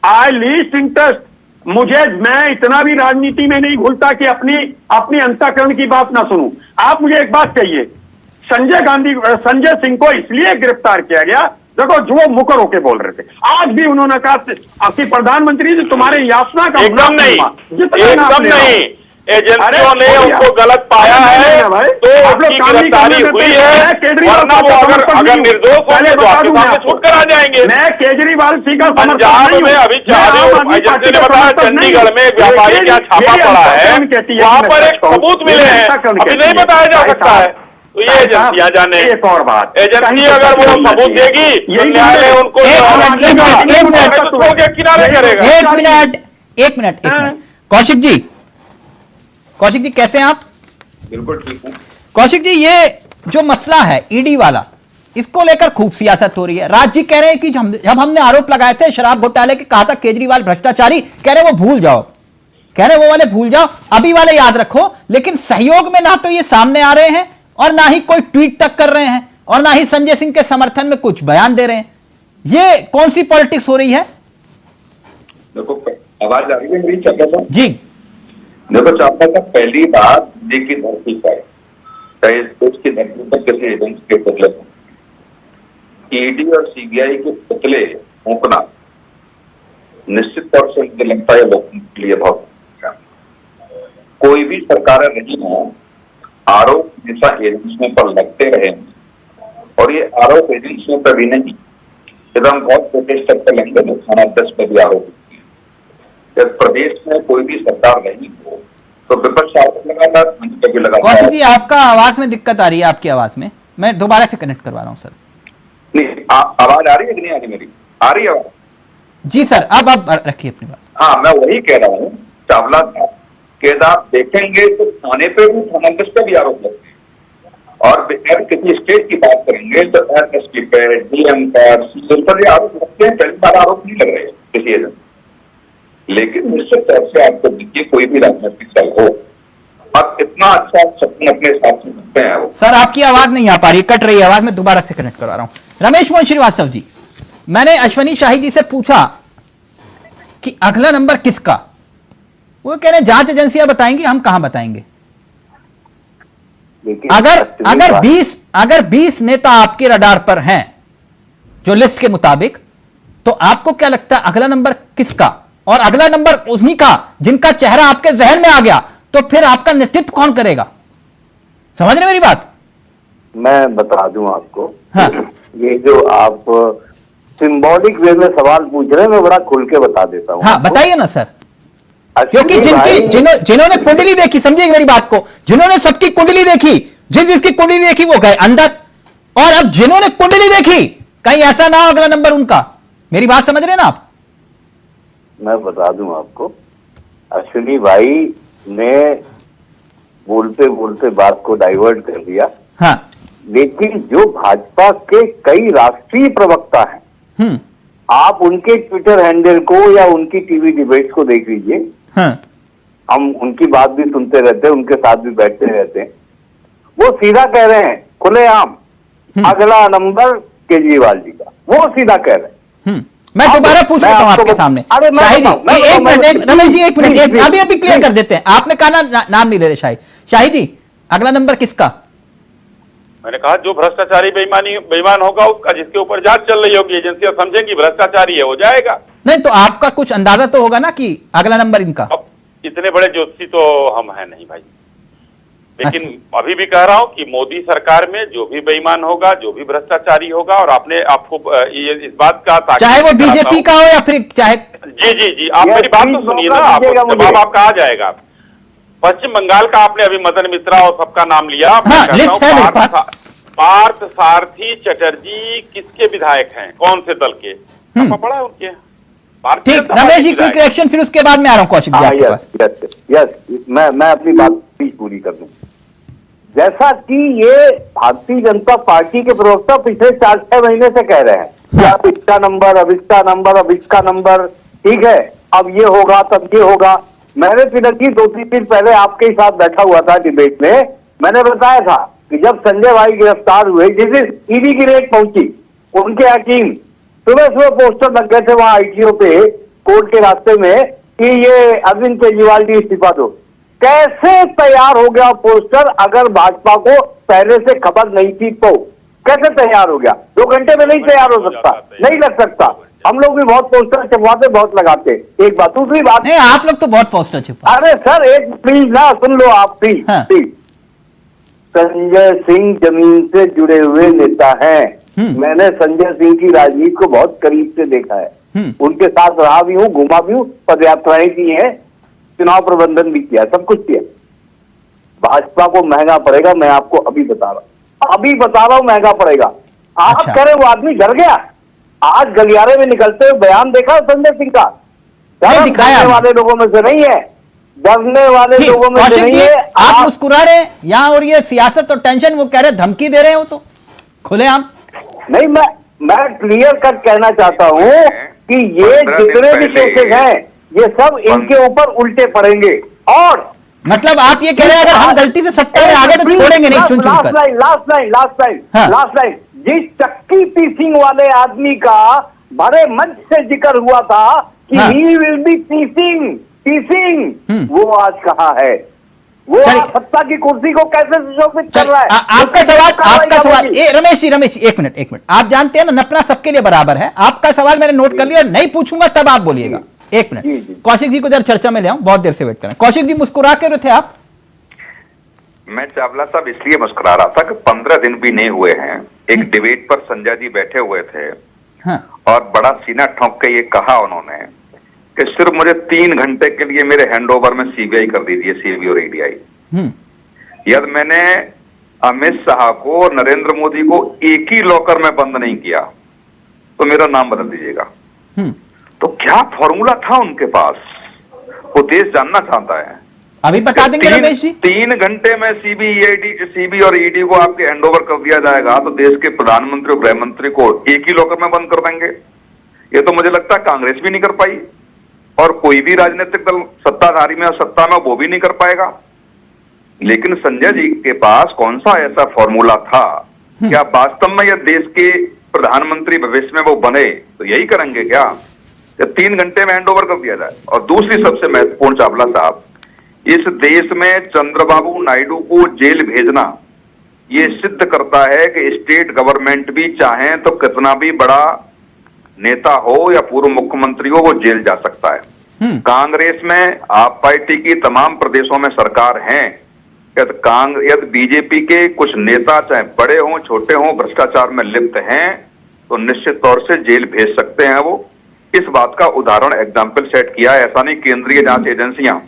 S6: आई लीस्ट इंटरेस्ट, मैं इतना भी राजनीति में नहीं घुलता कि अपनी अंतःकरण की बात ना सुनूं। आप मुझे एक बात कहिए, संजय सिंह को इसलिए गिरफ्तार किया गया, देखो जो मुकर होके बोल रहे थे, आज भी उन्होंने कहा कि प्रधानमंत्री जी तुम्हारे यातना का
S5: एकदम नहीं, एजेंसियों ने उनको गलत पाया है तो उसकी गिरफ्तारी हुई है, वरना वो अगर निर्दोष होंगे तो आपके सामने छूट कर आ जाएंगे।
S6: मैं केजरीवाल जी का
S5: पंजाब में अभी एजेंसी ने बताया चंडीगढ़ में एक व्यापारी का छापा पड़ा है, वहां पर एक सबूत मिले हैं, अभी नहीं बताया जा सकता है। तो ये एजेंसियां जाने।
S6: एक और बात,
S5: एजेंसी अगर वो सबूत देगी तो न्यायालय उनको किनारे करेगा।
S2: एक मिनट कौशिक जी कैसे हैं आप?
S7: बिल्कुल ठीक हूँ।
S2: कौशिक जी, ये जो मसला है ईडी वाला, इसको लेकर खूब सियासत हो रही है। राज जी कह रहे हैं कि जब हमने आरोप लगाए थे शराब घोटाले के, कहा था केजरीवाल भ्रष्टाचारी, कह रहे वो भूल जाओ, कह रहे वो वाले भूल जाओ, अभी वाले याद रखो। लेकिन सहयोग में ना तो ये सामने आ रहे हैं और ना ही कोई ट्वीट तक कर रहे हैं और ना ही संजय सिंह के समर्थन में कुछ बयान दे रहे हैं। ये कौन सी पॉलिटिक्स हो रही है?
S7: देखो, आवाज आ रही है मेरी चाचा साहब?
S2: जी
S7: देखो चाचा साहब, पहली बार जी की धरती पर, चाहे देश की धरती पर किसी एजेंसी के पुतले ईडी और सीबीआई के पुतले फूंकना निश्चित तौर से मुझे लगता है लोगों के लिए बहुत कोई भी सरकार नहीं है, आरोप हमेशा एजेंसियों पर लगते रहे और ये आरोप एजेंसियों पर भी नहीं, जब हम बहुत छोटे स्तर पर लेंगे तो थाना 10 पर भी आरोप होती है। जब प्रदेश में कोई भी सरकार नहीं हो तो विपक्ष आरोप लगातार भी लगातार।
S2: कौशिक जी, आपका आवाज में दिक्कत आ रही है, आपकी आवाज में। मैं दोबारा से कनेक्ट करवा रहा हूँ सर।
S7: नहीं, आवाज आ रही है कि नहीं आ रही? मेरी आ रही है आवाज? जी
S2: सर, अब रखिए अपनी बात।
S7: हाँ, मैं वही कह रहा हूँ चावला साहब कि आप देखेंगे तो थाने पे भी, थाना 10 पे भी आरोप लगते हैं और अगर किसी स्टेट की बात करेंगे तो एसएसपी पर, डीएम पर, सीएम पर ये आरोप लगते हैं। पहली बार आरोप नहीं लग रहे किसी एजेंसी, लेकिन निश्चित तौर से आपको देखिए कोई भी राजनीतिक दल हो, अब इतना अच्छा सपने अपने हिसाब से सकते हैं वो।
S2: सर, आपकी आवाज नहीं आ पा रही, कट रही है आवाज। मैं दोबारा से कनेक्ट करवा रहा हूं। रमेश मोहन श्रीवास्तव जी, मैंने अश्वनी शाही जी से पूछा कि अगला नंबर किसका, वो कह रहे हैं जांच एजेंसियां बताएंगी, हम कहां बताएंगे। अगर 20 नेता आपके रडार पर हैं जो लिस्ट के मुताबिक, तो आपको क्या लगता है अगला नंबर किसका? और अगला नंबर उन्हीं का जिनका चेहरा आपके जहन में आ गया, तो फिर आपका नेतृत्व कौन करेगा? समझ रहे मेरी बात?
S4: मैं बता दूं आपको।
S2: हाँ।
S4: ये जो आप सिंबॉलिक वे में सवाल पूछ रहे हैं, मैं बड़ा खुल के बता देता हूं।
S2: हाँ, बताइए ना सर। क्योंकि
S4: भाई-
S2: जिन्होंने कुंडली देखी, समझिए मेरी बात को, जिन्होंने सबकी कुंडली देखी, जिसकी कुंडली देखी वो गए अंदर, और अब जिन्होंने कुंडली देखी, कहीं ऐसा ना हो अगला नंबर उनका। मेरी बात समझ रहे हैं ना आप?
S4: मैं बता दूं आपको, अश्विनी भाई ने बोलते बोलते बात को डाइवर्ट कर दिया।
S2: हाँ।
S4: लेकिन जो भाजपा के कई राष्ट्रीय प्रवक्ता हैं, आप उनके ट्विटर हैंडल को या उनकी टीवी डिबेट्स को देख लीजिए।
S2: हाँ।
S4: हम उनकी बात भी सुनते रहते हैं, उनके साथ भी बैठते रहते हैं। वो सीधा कह रहे हैं खुलेआम, अगला नंबर केजरीवाल जी का, वो सीधा कह रहे हैं।
S2: मैं दोबारा पूछ लेता हूं आपके सामने। शाही जी, एक मिनट, रमेश जी एक मिनट, अभी क्लियर कर देते हैं। आपने कहा नाम नहीं ले रहे शाही जी, अगला नंबर किसका?
S5: मैंने कहा जो भ्रष्टाचारी बेईमान होगा उसका, जिसके ऊपर जांच चल रही होगी, एजेंसियां समझेंगी भ्रष्टाचारी है, हो जाएगा।
S2: नहीं तो आपका कुछ अंदाजा तो होगा ना कि अगला नंबर इनका।
S5: अब इतने बड़े ज्योतिषी तो हम हैं नहीं भाई, लेकिन अभी भी कह रहा हूं कि मोदी सरकार में जो भी बेईमान होगा, जो भी भ्रष्टाचारी होगा, और आपको इस बात का,
S2: चाहे वो बीजेपी का हो या फिर चाहे,
S5: जी आप मेरी बात तो सुनिए ना, जवाब आपका आ जाएगा। पश्चिम बंगाल का आपने अभी मदन मित्रा और सबका नाम लिया। पार्थ सारथी चटर्जी किसके विधायक हैं, कौन से दल के? पड़ा है उनके।
S2: ठीक, रमेश जी क्विक रिएक्शन, फिर उसके बाद में आ रहा हूं कौशिक जी आपके पास।
S4: यस, मैं अपनी बात पूरी कर दूं। जैसा कि ये भारतीय जनता पार्टी के प्रवक्ता पिछले 4-6 महीने से कह रहे हैं कि अब इसका नंबर, अब इसका नंबर, अब इसका नंबर, ठीक है, अब ये होगा, तब ये होगा। मैंने पिनकी 2-3 दिन पहले आपके साथ बैठा हुआ था डिबेट में, मैंने बताया था कि जब संजय भाई गिरफ्तार हुए, जिस दिन ईडी की रेड पहुंची, उनके हकीम सुबह पोस्टर लग गए थे वहां आईटीओ पे, कोर्ट के रास्ते में, कि ये अरविंद केजरीवाल जी इस्तीफा दो। कैसे तैयार हो गया पोस्टर? अगर भाजपा को पहले से खबर नहीं थी तो कैसे तैयार हो गया? 2 घंटे में नहीं तैयार हो सकता, नहीं लग सकता। हम लोग भी बहुत पोस्टर छपवाते, बहुत लगाते। एक बात। दूसरी बात,
S2: नहीं आप लोग तो बहुत पोस्टर छपवा।
S4: अरे सर एक प्लीज ना सुन लो आप, प्लीज।
S2: हाँ।
S4: संजय सिंह जमीन से जुड़े हुए नेता हैं। मैंने संजय सिंह की राजनीति को बहुत करीब से देखा है, उनके साथ रहा भी हूँ, घूमा भी हूँ, पदयात्राएं की हैं, चुनाव प्रबंधन भी किया, सब कुछ किया। भाजपा को महंगा पड़ेगा, मैं आपको अभी बता रहा हूं। अभी बता रहा हूं महंगा पड़ेगा। आप
S2: अच्छा।
S4: कह रहे वो आदमी डर गया। आज गलियारे में निकलते हुए बयान देखा संजय सिंह का?
S2: नहीं दिखाया।
S4: डरने वाले लोगों में से नहीं है, डरने वाले
S2: ठीक,
S4: लोगों में से
S2: कौशिक
S4: नहीं
S2: जी,
S4: है।
S2: आप मुस्कुरा रहे हैं यहाँ, और ये सियासत और टेंशन, वो कह रहे धमकी दे रहे हो तो खुलेआम।
S4: नहीं, मैं क्लियर कट कहना चाहता हूं कि ये
S7: 15 दिन
S4: जितने भी
S7: पहले
S4: केसेस हैं ये सब इनके ऊपर उल्टे पड़ेंगे। और
S2: मतलब आप ये कह रहे हैं अगर हम गलती से सत्ता में आ गए तो छोड़ेंगे नहीं चुन चुन कर।
S4: लास्ट लाइन जिस चक्की पीसिंग वाले आदमी का बड़े मंच से जिक्र हुआ था कि
S2: हाँ।
S4: ही विल बी पीसिंग, वो आज कहाँ है? वो
S2: चलिए।
S4: आज सत्ता की कुर्सी को कैसे सुशोभित कर रहा है?
S2: आपका सवाल रमेश जी, एक मिनट, आप जानते हैं ना नपना सबके लिए बराबर है। आपका सवाल मैंने नोट कर लिया, नहीं पूछूंगा तब आप बोलिएगा। एक मिनट, कौशिक जी को जरा चर्चा में ले आऊं, बहुत देर से वेट करें। कौशिक जी मुस्कुरा के थे आप?
S7: मैं चावला साहब इसलिए मुस्कुरा रहा था कि 15 दिन भी नहीं हुए हैं, एक डिबेट पर संजय जी बैठे हुए थे।
S2: हाँ।
S7: और बड़ा सीना ठोंक के ये कहा उन्होंने कि सिर्फ मुझे 3 घंटे के लिए मेरे हैंडओवर में सीबीआई कर दीजिए, सीबीआई और ईडीआई। यदि मैंने अमित शाह को और नरेंद्र मोदी को एक ही लॉकर में बंद नहीं किया तो मेरा नाम बदल दीजिएगा। तो क्या फॉर्मूला था उनके पास, वो देश जानना चाहता है।
S2: अभी बता देंगे रमेश जी।
S7: 3 घंटे में सीबी और ईडी को आपके हैंडओवर कर दिया जाएगा तो देश के प्रधानमंत्री और गृह मंत्री को एक ही लॉकर में बंद कर देंगे। ये तो मुझे लगता है कांग्रेस भी नहीं कर पाई और कोई भी राजनीतिक दल सत्ताधारी में और सत्ता में वो भी नहीं कर पाएगा। लेकिन संजय जी के पास कौन सा ऐसा फॉर्मूला था? क्या वास्तव में यह देश के प्रधानमंत्री भविष्य में वो बने तो यही करेंगे क्या? 3 घंटे में हैंडओवर कर दिया जाए। और दूसरी सबसे महत्वपूर्ण चावला साहब, इस देश में चंद्रबाबू नायडू को जेल भेजना ये सिद्ध करता है कि स्टेट गवर्नमेंट भी चाहें तो कितना भी बड़ा नेता हो या पूर्व मुख्यमंत्री हो वो जेल जा सकता है। कांग्रेस में आप पार्टी की तमाम प्रदेशों में सरकार है, यदि बीजेपी के कुछ नेता चाहे बड़े हों छोटे हों भ्रष्टाचार में लिप्त हैं तो निश्चित तौर से जेल भेज सकते हैं। वो इस बात का उदाहरण एग्जाम्पल सेट किया है। ऐसा नहीं केंद्रीय जांच एजेंसियां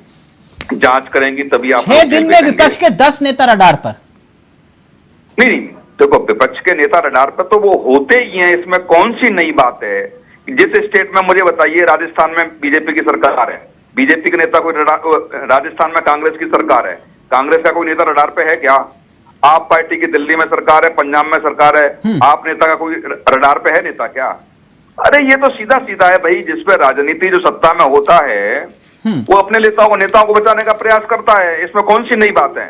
S7: जांच करेंगी तभी आप
S2: 6 दिन में विपक्ष के 10 नेता रडार पर।
S7: नहीं, देखो विपक्ष के नेता रडार पर तो वो होते ही हैं, इसमें कौन सी नई बात है? जिस स्टेट में मुझे बताइए, राजस्थान में बीजेपी की सरकार है, बीजेपी के नेता कोई राजस्थान में कांग्रेस की सरकार है, कांग्रेस का कोई नेता रडार पे है क्या? आप पार्टी की दिल्ली में सरकार है, पंजाब में सरकार है, आप नेता का कोई रडार पे है नेता क्या? अरे ये तो सीधा सीधा है भाई, जिसपे राजनीति जो सत्ता में होता है वो अपने नेताओं को बचाने का प्रयास करता है। इसमें कौन सी नई बात है?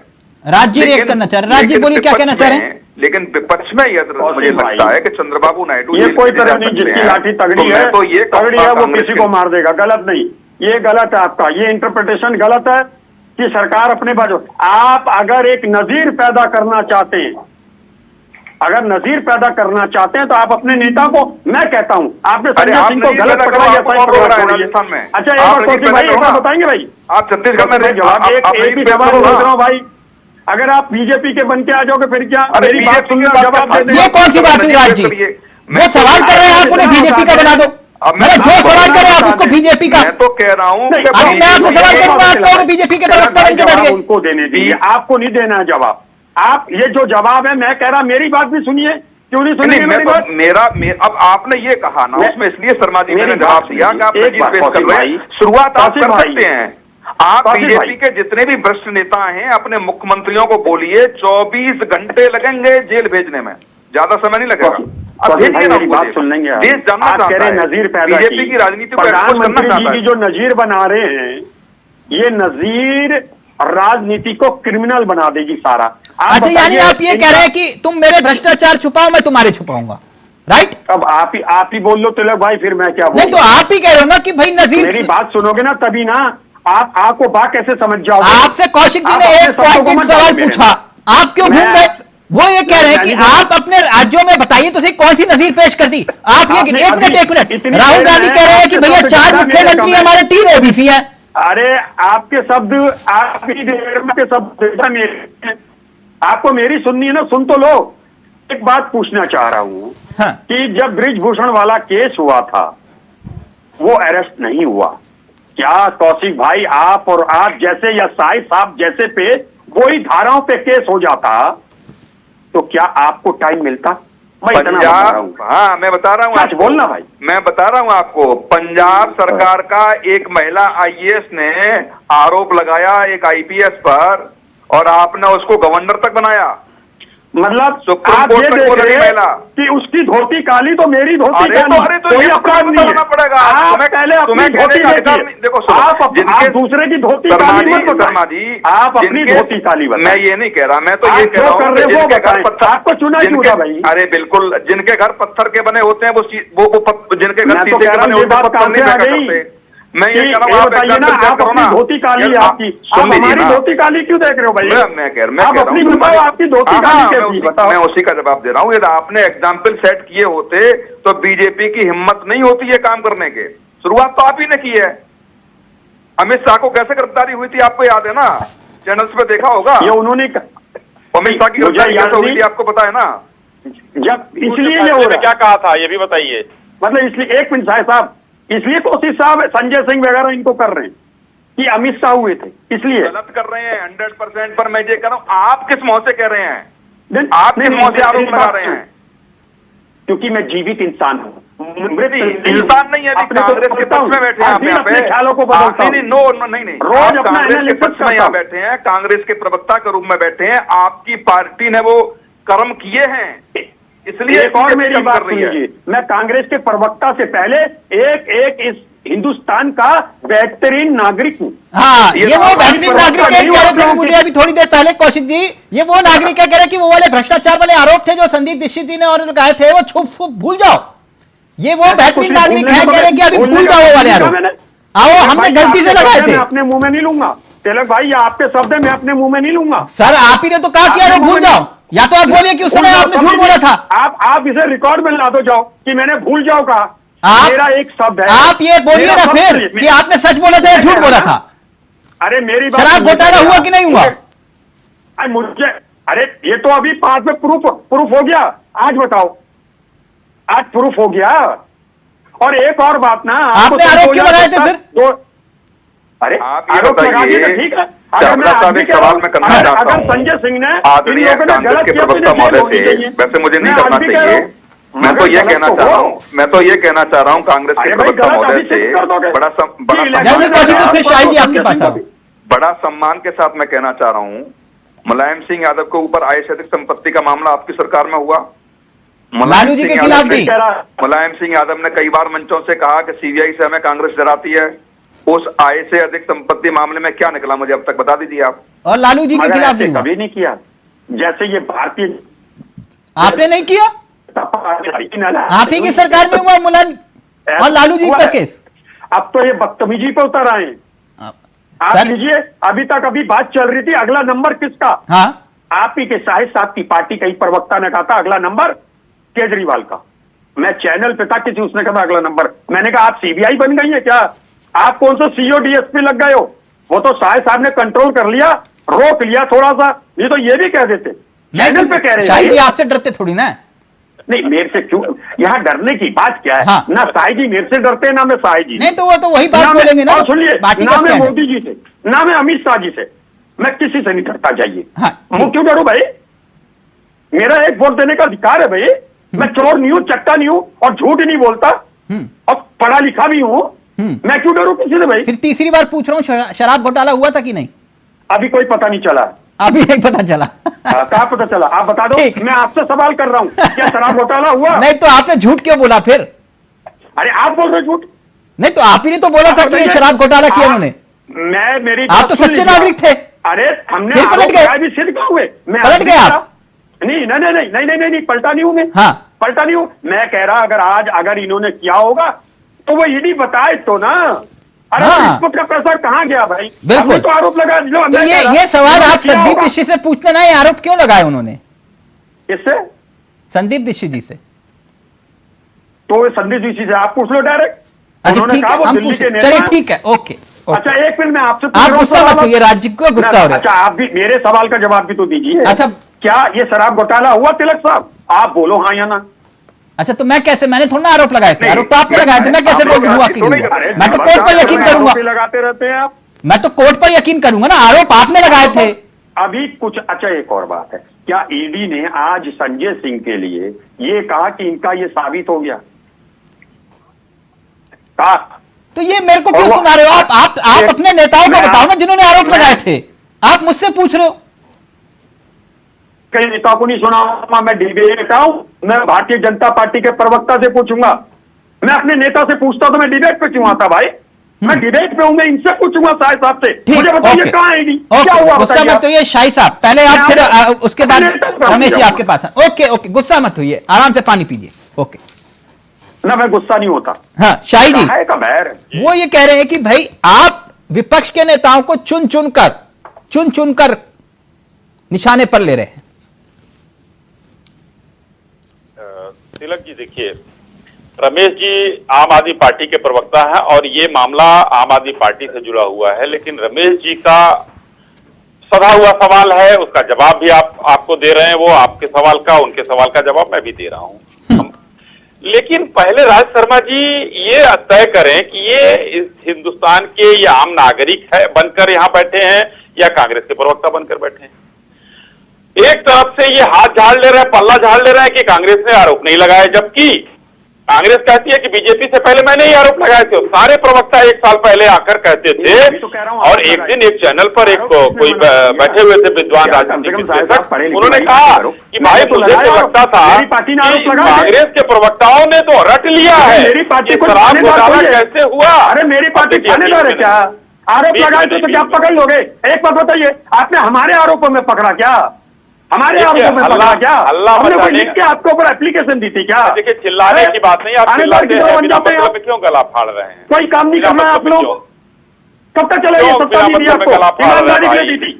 S2: राज्य रिएक्ट करना चाह रहे, राज्य बोलिए क्या कहना चाह रहे हैं?
S7: लेकिन विपक्ष में यह मुझे लगता है कि चंद्रबाबू नायडू
S6: ये कोई तरह नहीं, जिसकी लाठी तगड़ी है
S7: तो ये
S6: तगड़ी है वो किसी को मार देगा, गलत नहीं, ये गलत है आपका, ये इंटरप्रिटेशन गलत है कि सरकार अपने बाजू। आप अगर एक नजीर पैदा करना चाहते हैं, अगर नजीर पैदा करना चाहते हैं तो आप अपने नेता को, मैं कहता हूं आपने संजय सिंह को गलत पकड़ा या सही पकड़ा राजस्थान में। अच्छा एक बार भाई एक बार बताएंगे भाई,
S7: आप छत्तीसगढ़ में
S6: जवाब एक ही जवाब बोल रहा हूं भाई, अगर आप बीजेपी के बन के आ जाओगे फिर क्या? मेरी बात सुनिए, जवाब दे दें।
S2: ये कौन सी बात हुई राज जी? वो सवाल कर रहे हैं आप उन्हें बीजेपी का बना दो। मैं जो सवाल कर रहे हैं आप उसको बीजेपी का।
S7: मैं तो कह रहा हूं
S2: अभी मैं आपसे सवाल करूंगा, आप कहोगे बीजेपी के प्रवक्ता बन के बैठ गए।
S6: उनको देने दीजिए, आपको नहीं देना है जवाब। आप ये जो जवाब है, मैं कह रहा मेरी बात भी सुनिए, क्यों नहीं सुनिए मेरी बात?
S7: अब आपने ये कहा ना, उसमें इसलिए शर्मा जी ने जवाब दिया कि आप नजीर पेश कर रहे हैं। शुरुआत आप कर सकते हैं। आप बीजेपी के जितने भी भ्रष्ट नेता हैं अपने मुख्यमंत्रियों को बोलिए 24 घंटे लगेंगे जेल भेजने में, ज्यादा समय नहीं लगेगा। अब
S6: मेरी बात सुन लेंगे।
S7: देश जानना
S6: आप कह रहे
S7: चाहता है
S6: नजीर पैदा
S7: बीजेपी की राजनीति को
S6: प्रधानमंत्री जी की जो नजीर बना रहे हैं, ये नजीर राजनीति को क्रिमिनल बना देगी सारा।
S2: अच्छा यानी आप ये कह रहे हैं कि तुम मेरे भ्रष्टाचार छुपाओ, मैं तुम्हारे छुपाऊंगा, राइट?
S6: अब आप ही बोल लो तिलक भाई, फिर मैं क्या बोलूं?
S2: नहीं तो आप ही कह रहे हो ना कि भाई नजीर,
S6: मेरी बात सुनोगे ना तभी ना आपको बात कैसे समझ जाओ।
S2: आपसे कौशिक जी ने एक पॉइंट सवाल पूछा, आप क्यों घूम गए? वो ये कह रहे हैं कि आप अपने राज्यों में बताइए तो सही कौन सी नजीर पेश कर दी आप? ये एक मिनट, राहुल गांधी कह रहे हैं कि भैया 4 मुख्यमंत्री हमारे 3 ओबीसी है।
S6: अरे आपके शब्द आपकी देर में के शब्द आपको मेरी सुननी है ना, सुन तो लो। एक बात पूछना चाह रहा हूं कि जब ब्रिजभूषण वाला केस हुआ था वो अरेस्ट नहीं हुआ क्या? कौशिक भाई आप और आप जैसे या साहिब साहब जैसे पे वही धाराओं पे केस हो जाता तो क्या आपको टाइम मिलता? मैं इतना बता रहा हूं।
S8: पंजाब, हाँ मैं बता रहा हूँ
S6: सच बोलना भाई।
S8: मैं बता रहा हूँ आपको, पंजाब सरकार का एक महिला आईएएस ने आरोप लगाया एक आईपीएस पर और आपने उसको गवर्नर तक बनाया।
S6: मतलब
S8: सुप्रीम
S6: आप
S8: कोर्ट
S6: ये
S8: तक
S6: देख
S8: बोला
S6: रहे
S8: नहीं
S6: हैं
S8: महिला।
S6: कि उसकी धोती काली तो मेरी धोती
S8: अरे
S6: काली,
S8: तो
S6: कोई
S8: ये
S6: अपराध
S8: तो
S6: नहीं
S8: बताना
S6: है।
S8: पड़ेगा।
S6: आप
S8: तुम्हें-
S6: पहले अपनी
S8: तुम्हें
S6: धोती
S8: कहने का अधिकार
S6: देखिए।
S8: नहीं। देखो सुनो,
S6: आप दूसरे की धोती
S8: शर्मा
S6: काली
S8: जी,
S6: मत बताएं।
S8: शर्मा जी,
S6: आप अपनी
S8: जिनके-
S6: धोती काली बताएं।
S8: मैं ये नहीं कह रहा, मैं तो ये
S6: आप
S8: कह रहा
S6: जो कर
S8: हूँ
S6: रहे
S8: कि
S6: हो वो
S8: जिनके घर
S6: बताएं।
S8: पत्थर,
S6: आपको चुना क्यों था भाई?
S8: अरे बिल्कुल, जिनके घर पत्थर के बने होते हैं जिनके घर
S6: मैं तो
S8: शीशे
S6: कह
S8: के
S6: रहा
S8: बने
S6: हूं, ये
S8: होते हैं
S6: बात
S8: पत्थर
S6: कहां
S8: नहीं
S6: से आ
S8: फेंका
S6: गई?
S8: करते। मैं ये
S6: कि
S8: कह रहा हूँ
S6: ये
S8: आप
S6: बताइए ना,
S8: एग्जाम्पल
S6: आप
S8: करो
S6: अपनी
S8: ना।
S6: धोती काली है आपकी,
S8: सुन
S6: आप
S8: लीजिए
S6: हमारी
S8: ना।
S6: धोती काली क्यों देख रहे हो भाई?
S8: मैं कह रहा
S6: आप अपनी
S8: हूँ
S6: बताओ, आपकी धोती
S8: हाँ,
S6: काली
S8: हाँ,
S6: कैसी? बताओ।
S8: मैं उसी का जवाब दे रहा हूँ। यदि आपने एग्जाम्पल सेट किए होते तो बीजेपी की हिम्मत नहीं होती है काम करने के। शुरुआत तो आप ही ने की है। अमित शाह को कैसे गिरफ्तारी हुई थी आपको याद है ना, चैनल्स पे देखा होगा।
S6: ये उन्होंने
S8: अमित शाह की गिरफ्तारी कैसे हुई थी आपको पता है ना।
S6: जब इसलिए ये हो रहा
S5: क्या कहा था ये भी बताइए।
S6: मतलब इसलिए एक मिनट साहब, इसलिए कोशिश साहब संजय सिंह वगैरह इनको कर रहे हैं कि अमित शाह हुए थे, इसलिए
S8: गलत कर रहे हैं 100% पर। मैं ये कह रहा हूँ, आप किस मुंह से कह रहे हैं,
S6: नहीं,
S8: आप किस
S6: नहीं,
S8: मुंह से
S6: नहीं,
S8: आरोप
S6: मेरी
S8: लगा
S6: बात
S8: रहे
S6: सुन।
S8: हैं।
S6: क्योंकि मैं जीवित इंसान हूँ,
S8: इंसान नहीं है, अभी
S6: अपने को
S8: कांग्रेस के
S6: बदलता
S8: पक्ष
S6: हूं।
S8: में बैठे हैं आप
S6: अभी
S8: यहाँ
S6: अपने
S8: पे।
S6: ख्यालों को
S8: आप
S6: बदलता हूं।
S8: नहीं, नो नहीं नहीं,
S6: रोज
S8: आप
S6: अपना
S8: कांग्रेस के
S6: एनालिसिस
S8: पक्ष में
S6: करता
S8: यहाँ
S6: हूं।
S8: बैठे हैं, कांग्रेस के प्रवक्ता के रूप में बैठे हैं। आपकी पार्टी ने वो कर्म किए हैं, इसलिए
S6: एक और मेरी बात
S8: कर रही है।
S6: सुनिए, मैं कांग्रेस के प्रवक्ता से पहले एक इस हिंदुस्तान का बेहतरीन नागरिक हूँ।
S2: हाँ,
S8: ये
S2: ये वो
S8: हमारी
S2: बेहतरीन
S6: परंपरा
S2: नागरिक है,
S6: नहीं
S2: कह रहे थे
S6: होती
S2: कि मुझे
S6: होती।
S2: अभी थोड़ी देर पहले कौशिक जी, ये वो नागरिक है, कह रहे कि वो वाले भ्रष्टाचार वाले आरोप थे जो संदीप दीक्षित जी ने और लगाए थे, वो छुप भूल जाओ। ये वो बेहतरीन नागरिक है, कह रहे कि अभी भूल जाओ वो वाले आरोप। आओ, हमने गलती से लगाए थे।
S6: अपने मुंह में नहीं लूंगा तिलक भाई, ये आपके शब्द है, मैं अपने मुंह में नहीं लूंगा।
S2: सर आप ही ने तो कहा कि अरे भूल जाओ, या तो आप बोलिए कि उस समय आपने झूठ बोला था।
S6: आप इसे रिकॉर्ड में ला दो जाओ कि मैंने भूल जाओ कहा। मेरा एक शब्द है,
S2: आप ये बोलिए ना फिर कि आपने सच बोला था या झूठ बोला था।
S6: अरे मेरी बात
S2: शराब घोटाला हुआ कि नहीं हुआ?
S6: अरे मुझे, अरे ये तो अभी 5 में प्रूफ हो गया। आज बताओ, आज प्रूफ हो गया। और एक और बात ना,
S2: आपने आरोप क्यों लगाए थे फिर?
S6: अरे
S8: आप ये
S6: आरोप लगा दिए तो
S8: बताइए,
S6: ठीक है।
S8: चावला साहब एक सवाल मैं करना चाहता
S6: अगर
S8: हूं।
S6: संजय सिंह ने
S8: आदरणीय कांग्रेस के प्रवक्ता महोदय से, वैसे मुझे नहीं करना चाहिए, मैं तो ये कहना चाह रहा हूँ, कांग्रेस के प्रवक्ता महोदय से बड़ा सम्मान के साथ मैं कहना चाह रहा हूँ, मुलायम सिंह यादव के ऊपर आय से अधिक संपत्ति का मामला आपकी सरकार में हुआ।
S2: लालू जी के खिलाफ भी
S8: मुलायम सिंह यादव ने कई बार मंचों से कहा कि सीबीआई से हमें कांग्रेस डराती है। उस आय से अधिक संपत्ति मामले में क्या निकला, मुझे अब तक बता दीजिए आप।
S2: और लालू जी के खिलाफ भी
S6: कभी नहीं किया, जैसे ये भारतीय
S2: आपने नहीं किया, आप ही की सरकार में हुआ मुलायम और लालू जी का केस।
S6: अब तो ये बदतमीजी पे उतर आए हैं। आप
S2: सर,
S6: लीजिए, अभी तक अभी बात चल रही थी अगला नंबर किसका।
S2: हाँ,
S6: आप ही के शाहिद साहब की पार्टी का ही प्रवक्ता ने कहा था अगला नंबर केजरीवाल का। मैं चैनल पे था, किसी उसने कहा अगला नंबर, मैंने कहा आप सीबीआई बन गई है क्या? आप कौन सा सीओ डीएसपी लग गए हो? वो तो शाहिद साहब ने कंट्रोल कर लिया, रोक लिया थोड़ा सा, ये तो ये भी कह देते। चैनल पे कह रहे
S2: शाहिद जी
S6: हैं
S2: आपसे डरते थोड़ी ना।
S6: नहीं, मेरे से क्यों, यहाँ डरने की बात क्या है?
S2: हाँ।
S6: ना शाहिद जी मेरे से डरते हैं, ना मैं शाहिद जी।
S2: नहीं तो वो तो वही बात बोलेंगे ना।
S6: और सुनिए,
S2: पार्टी
S6: ना
S2: का
S6: मैं
S2: स्टैंड है।
S6: मोदी जी से, ना मैं अमित शाह जी से, मैं किसी से नहीं डरता। जाइए,
S2: हाँ,
S6: मैं क्यों डरूं भाई? मेरा एक वोट देने का अधिकार है भाई। मैं चोर नहीं हूं, चट्टा नहीं हूं और झूठ नहीं बोलता और पढ़ा लिखा भी हूं। मैं क्यों डरूं किसी से भाई?
S2: फिर तीसरी बार पूछ रहा हूँ, शराब घोटाला हुआ था कि नहीं?
S6: अभी कोई पता नहीं चला।
S2: अभी नहीं पता चला।
S6: कहाँ पता चला? आप बता दो।
S2: ठीक।
S6: मैं आपसे सवाल कर रहा हूँ, क्या शराब घोटाला हुआ?
S2: नहीं तो आपने झूठ क्यों बोला फिर?
S6: अरे आप बोल रहे झूठ।
S2: नहीं तो आप ही ने तो बोला था कि ये शराब घोटाला किया उन्होंने।
S6: मैं मेरी
S2: आप तो
S6: सुन
S2: सच्चे
S6: लीजिए।
S2: नागरिक थे।
S6: अरे हमने
S2: फिर पलट
S6: आरोप
S2: गए।
S6: लगाए भी सिद्ध कहाँ हुए? मैं
S2: पलट
S6: आदमी
S2: गए आप।
S6: था। नहीं नहीं नहीं नहीं नहीं नहीं नहीं, पलटा नहीं हूं मैं।
S2: हाँ।
S6: पलटा नहीं हूं मैं, कह रहा अगर आज अगर इन्होंने किया होगा तो वो ईडी बताए तो ना। अरे
S2: हाँ।
S6: रिश्वत का पैसा कहाँ गया भाई?
S2: बिल्कुल।
S6: हमने तो आरोप लगा लो।
S2: तो ये सवाल आप संदीप दीक्षित से पूछते ना, ये आरोप क्यों लगाए उन्होंने?
S6: किससे?
S2: संदीप दीक्षित जी से।
S6: तो संदीप जी से आप पूछ लो डायरेक्ट।
S2: अच्छा
S6: उन्होंने
S2: ठीक
S6: कहा
S2: है,
S6: वो
S2: हम
S6: दिल्ली
S2: पूछ
S6: के नेता
S2: चलिए
S6: हैं।
S2: ठीक है, ओके।
S6: अच्छा एक मिनट में आपसे पूछ
S2: आप
S6: रहा हूं
S2: गुस्सा
S6: सवाल।
S2: मत होइए, राज्य को गुस्सा हो रहा है।
S6: अच्छा आप भी मेरे सवाल का जवाब भी तो दीजिए।
S2: अच्छा।
S6: क्या ये शराब घोटाला हुआ तिलक साहब? आप बोलो हाँ या ना।
S2: अच्छा तो मैं कैसे, मैंने थोड़ा ना आरोप लगाए थे,
S6: नहीं,
S2: आरोप तो आपने लगाए थे, मैं कैसे बोल हुआ कि नहीं हुआ? मैं तो कोर्ट पर यकीन करूंगा,
S6: आरोपी लगाते रहते हैं आप।
S2: मैं तो कोर्ट पर यकीन करूंगा ना, आरोप आपने लगाए थे।
S6: अभी कुछ, अच्छा एक और बात है, क्या ईडी ने आज संजय सिंह के लिए ये कहा कि इनका ये साबित हो गया? कहा
S2: तो ये मेरे को क्यों सुना रहे हो आप अपने नेताओं को बताओ ना जिन्होंने आरोप लगाए थे, आप मुझसे पूछ रहे हो।
S6: कई नेताओं को नहीं सुना, मैं डिबेट हूं, मैं भारतीय जनता पार्टी के प्रवक्ता से पूछूंगा। मैं अपने नेता से पूछता तो मैं डिबेट पे क्यों आता भाई? मैं डिबेट पे हूं, मैं इनसे पूछूंगा शाही साहब से, मुझे बताइए कहां है ईडी, क्या हुआ
S2: गुस्सा मत होइए शाही साहब, पहले आप फिर उसके बाद रमेश जी आपके पास। ओके ओके, गुस्सा मत होइए, आराम से पानी पीजिए। ओके
S6: ना, मैं गुस्सा नहीं होता।
S2: हाँ शाही जी, वो ये कह रहे हैं कि भाई आप विपक्ष के नेताओं को चुन चुनकर निशाने पर ले रहे हैं।
S5: तिलक जी देखिए, रमेश जी आम आदमी पार्टी के प्रवक्ता हैं और ये मामला आम आदमी पार्टी से जुड़ा हुआ है, लेकिन रमेश जी का सधा हुआ सवाल है, उसका जवाब भी आपको दे रहे हैं, वो आपके सवाल का उनके सवाल का जवाब मैं भी दे रहा हूं। लेकिन पहले राज शर्मा जी ये तय करें कि ये इस हिंदुस्तान के ये आम नागरिक है बनकर यहाँ बैठे हैं या कांग्रेस के प्रवक्ता बनकर बैठे हैं। एक तरफ से ये हाथ झाड़ ले रहे हैं, पल्ला झाड़ ले रहे हैं कि कांग्रेस ने आरोप नहीं लगाया, जबकि कांग्रेस कहती है कि बीजेपी से पहले मैंने ही आरोप लगाए थे। सारे प्रवक्ता एक साल पहले आकर कहते थे, और एक दिन एक चैनल पर एक कोई बैठे हुए थे विद्वान राजनीतिक विश्लेषक, उन्होंने कहा कि भाई मुझे तो लगता था कि कांग्रेस के प्रवक्ताओं ने तो रट लिया है कि शराब घोटाला कैसे हुआ।
S6: अरे मेरी पार्टी थानेदार है क्या? आरोप लगाए थे तो क्या पकड़ लोगे? एक बात बताइए, आपने हमारे आरोपों में पकड़ा क्या? हमारे आरोपों में पकड़ा क्या? हमने कोई लिख के आपके ऊपर एप्लीकेशन दी थी क्या?
S5: देखिए चिल्लाने की बात नहीं, आप चिल्लाते हैं, बिना मतलब में क्यों गला फाड़ रहे हैं?
S6: कोई काम नहीं करना है आप लोग, कब तक चलेगी सत्ता दी आपको? ईमानदारी के लिए दी थी,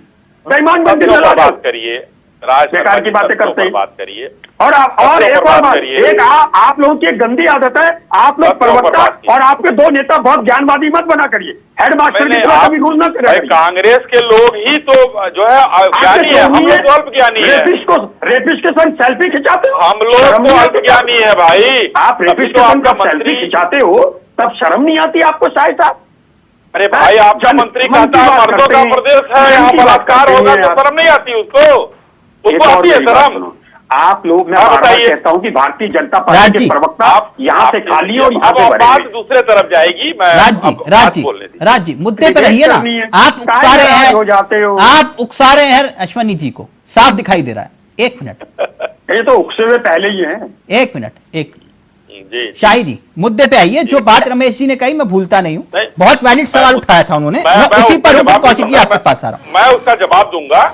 S6: बेईमान बनते
S5: बात करिए,
S6: बेकार की बातें करते हैं,
S5: बात करिए।
S6: और एक और बात, एक आप लोगों की एक गंदी आदत है, आप लोग प्रवक्ता और आपके दो नेता बहुत ज्ञानवादी मत बना करिए, हेडमास्टर की तरह कभी रूल ना करें।
S5: कांग्रेस के लोग ही तो जो है ज्ञानी है, हम लोग तो अल्प ज्ञानी है।
S6: रेपिस्ट के संग सेल्फी खिंचाते हो,
S5: हम लोग तो अल्प ज्ञानी है भाई।
S6: आप रेपिस्ट के संग सेल्फी खिंचाते हो तब शर्म नहीं आती आपको शाही साहब?
S5: अरे भाई आपका मंत्री कहता है मर्दों का प्रदेश है, यहाँ बलात्कार होगा तो शर्म नहीं आती उसको आती है शर्म?
S6: आप लोग, मैं कहता हूँ कि भारतीय जनता पार्टी के प्रवक्ता यहाँ से खाली और यहाँ से
S5: बात दूसरे तरफ जाएगी। मैं
S2: राज जी मुद्दे पर रहिए ना, आप उकसा रहे हैं, आप उकसा रहे हैं अश्वनी जी को, साफ दिखाई दे रहा है। एक मिनट,
S6: ये तो उकसे हुए पहले ही है।
S2: एक मिनट शाही जी मुद्दे पे आइए। जो बात रमेश जी ने कही मैं भूलता नहीं हूँ, बहुत वैलिड सवाल उठाया था उन्होंने, मैं उसी पर कौशिक जी आपके पास आ रहा हूँ,
S5: मैं उसका जवाब दूंगा।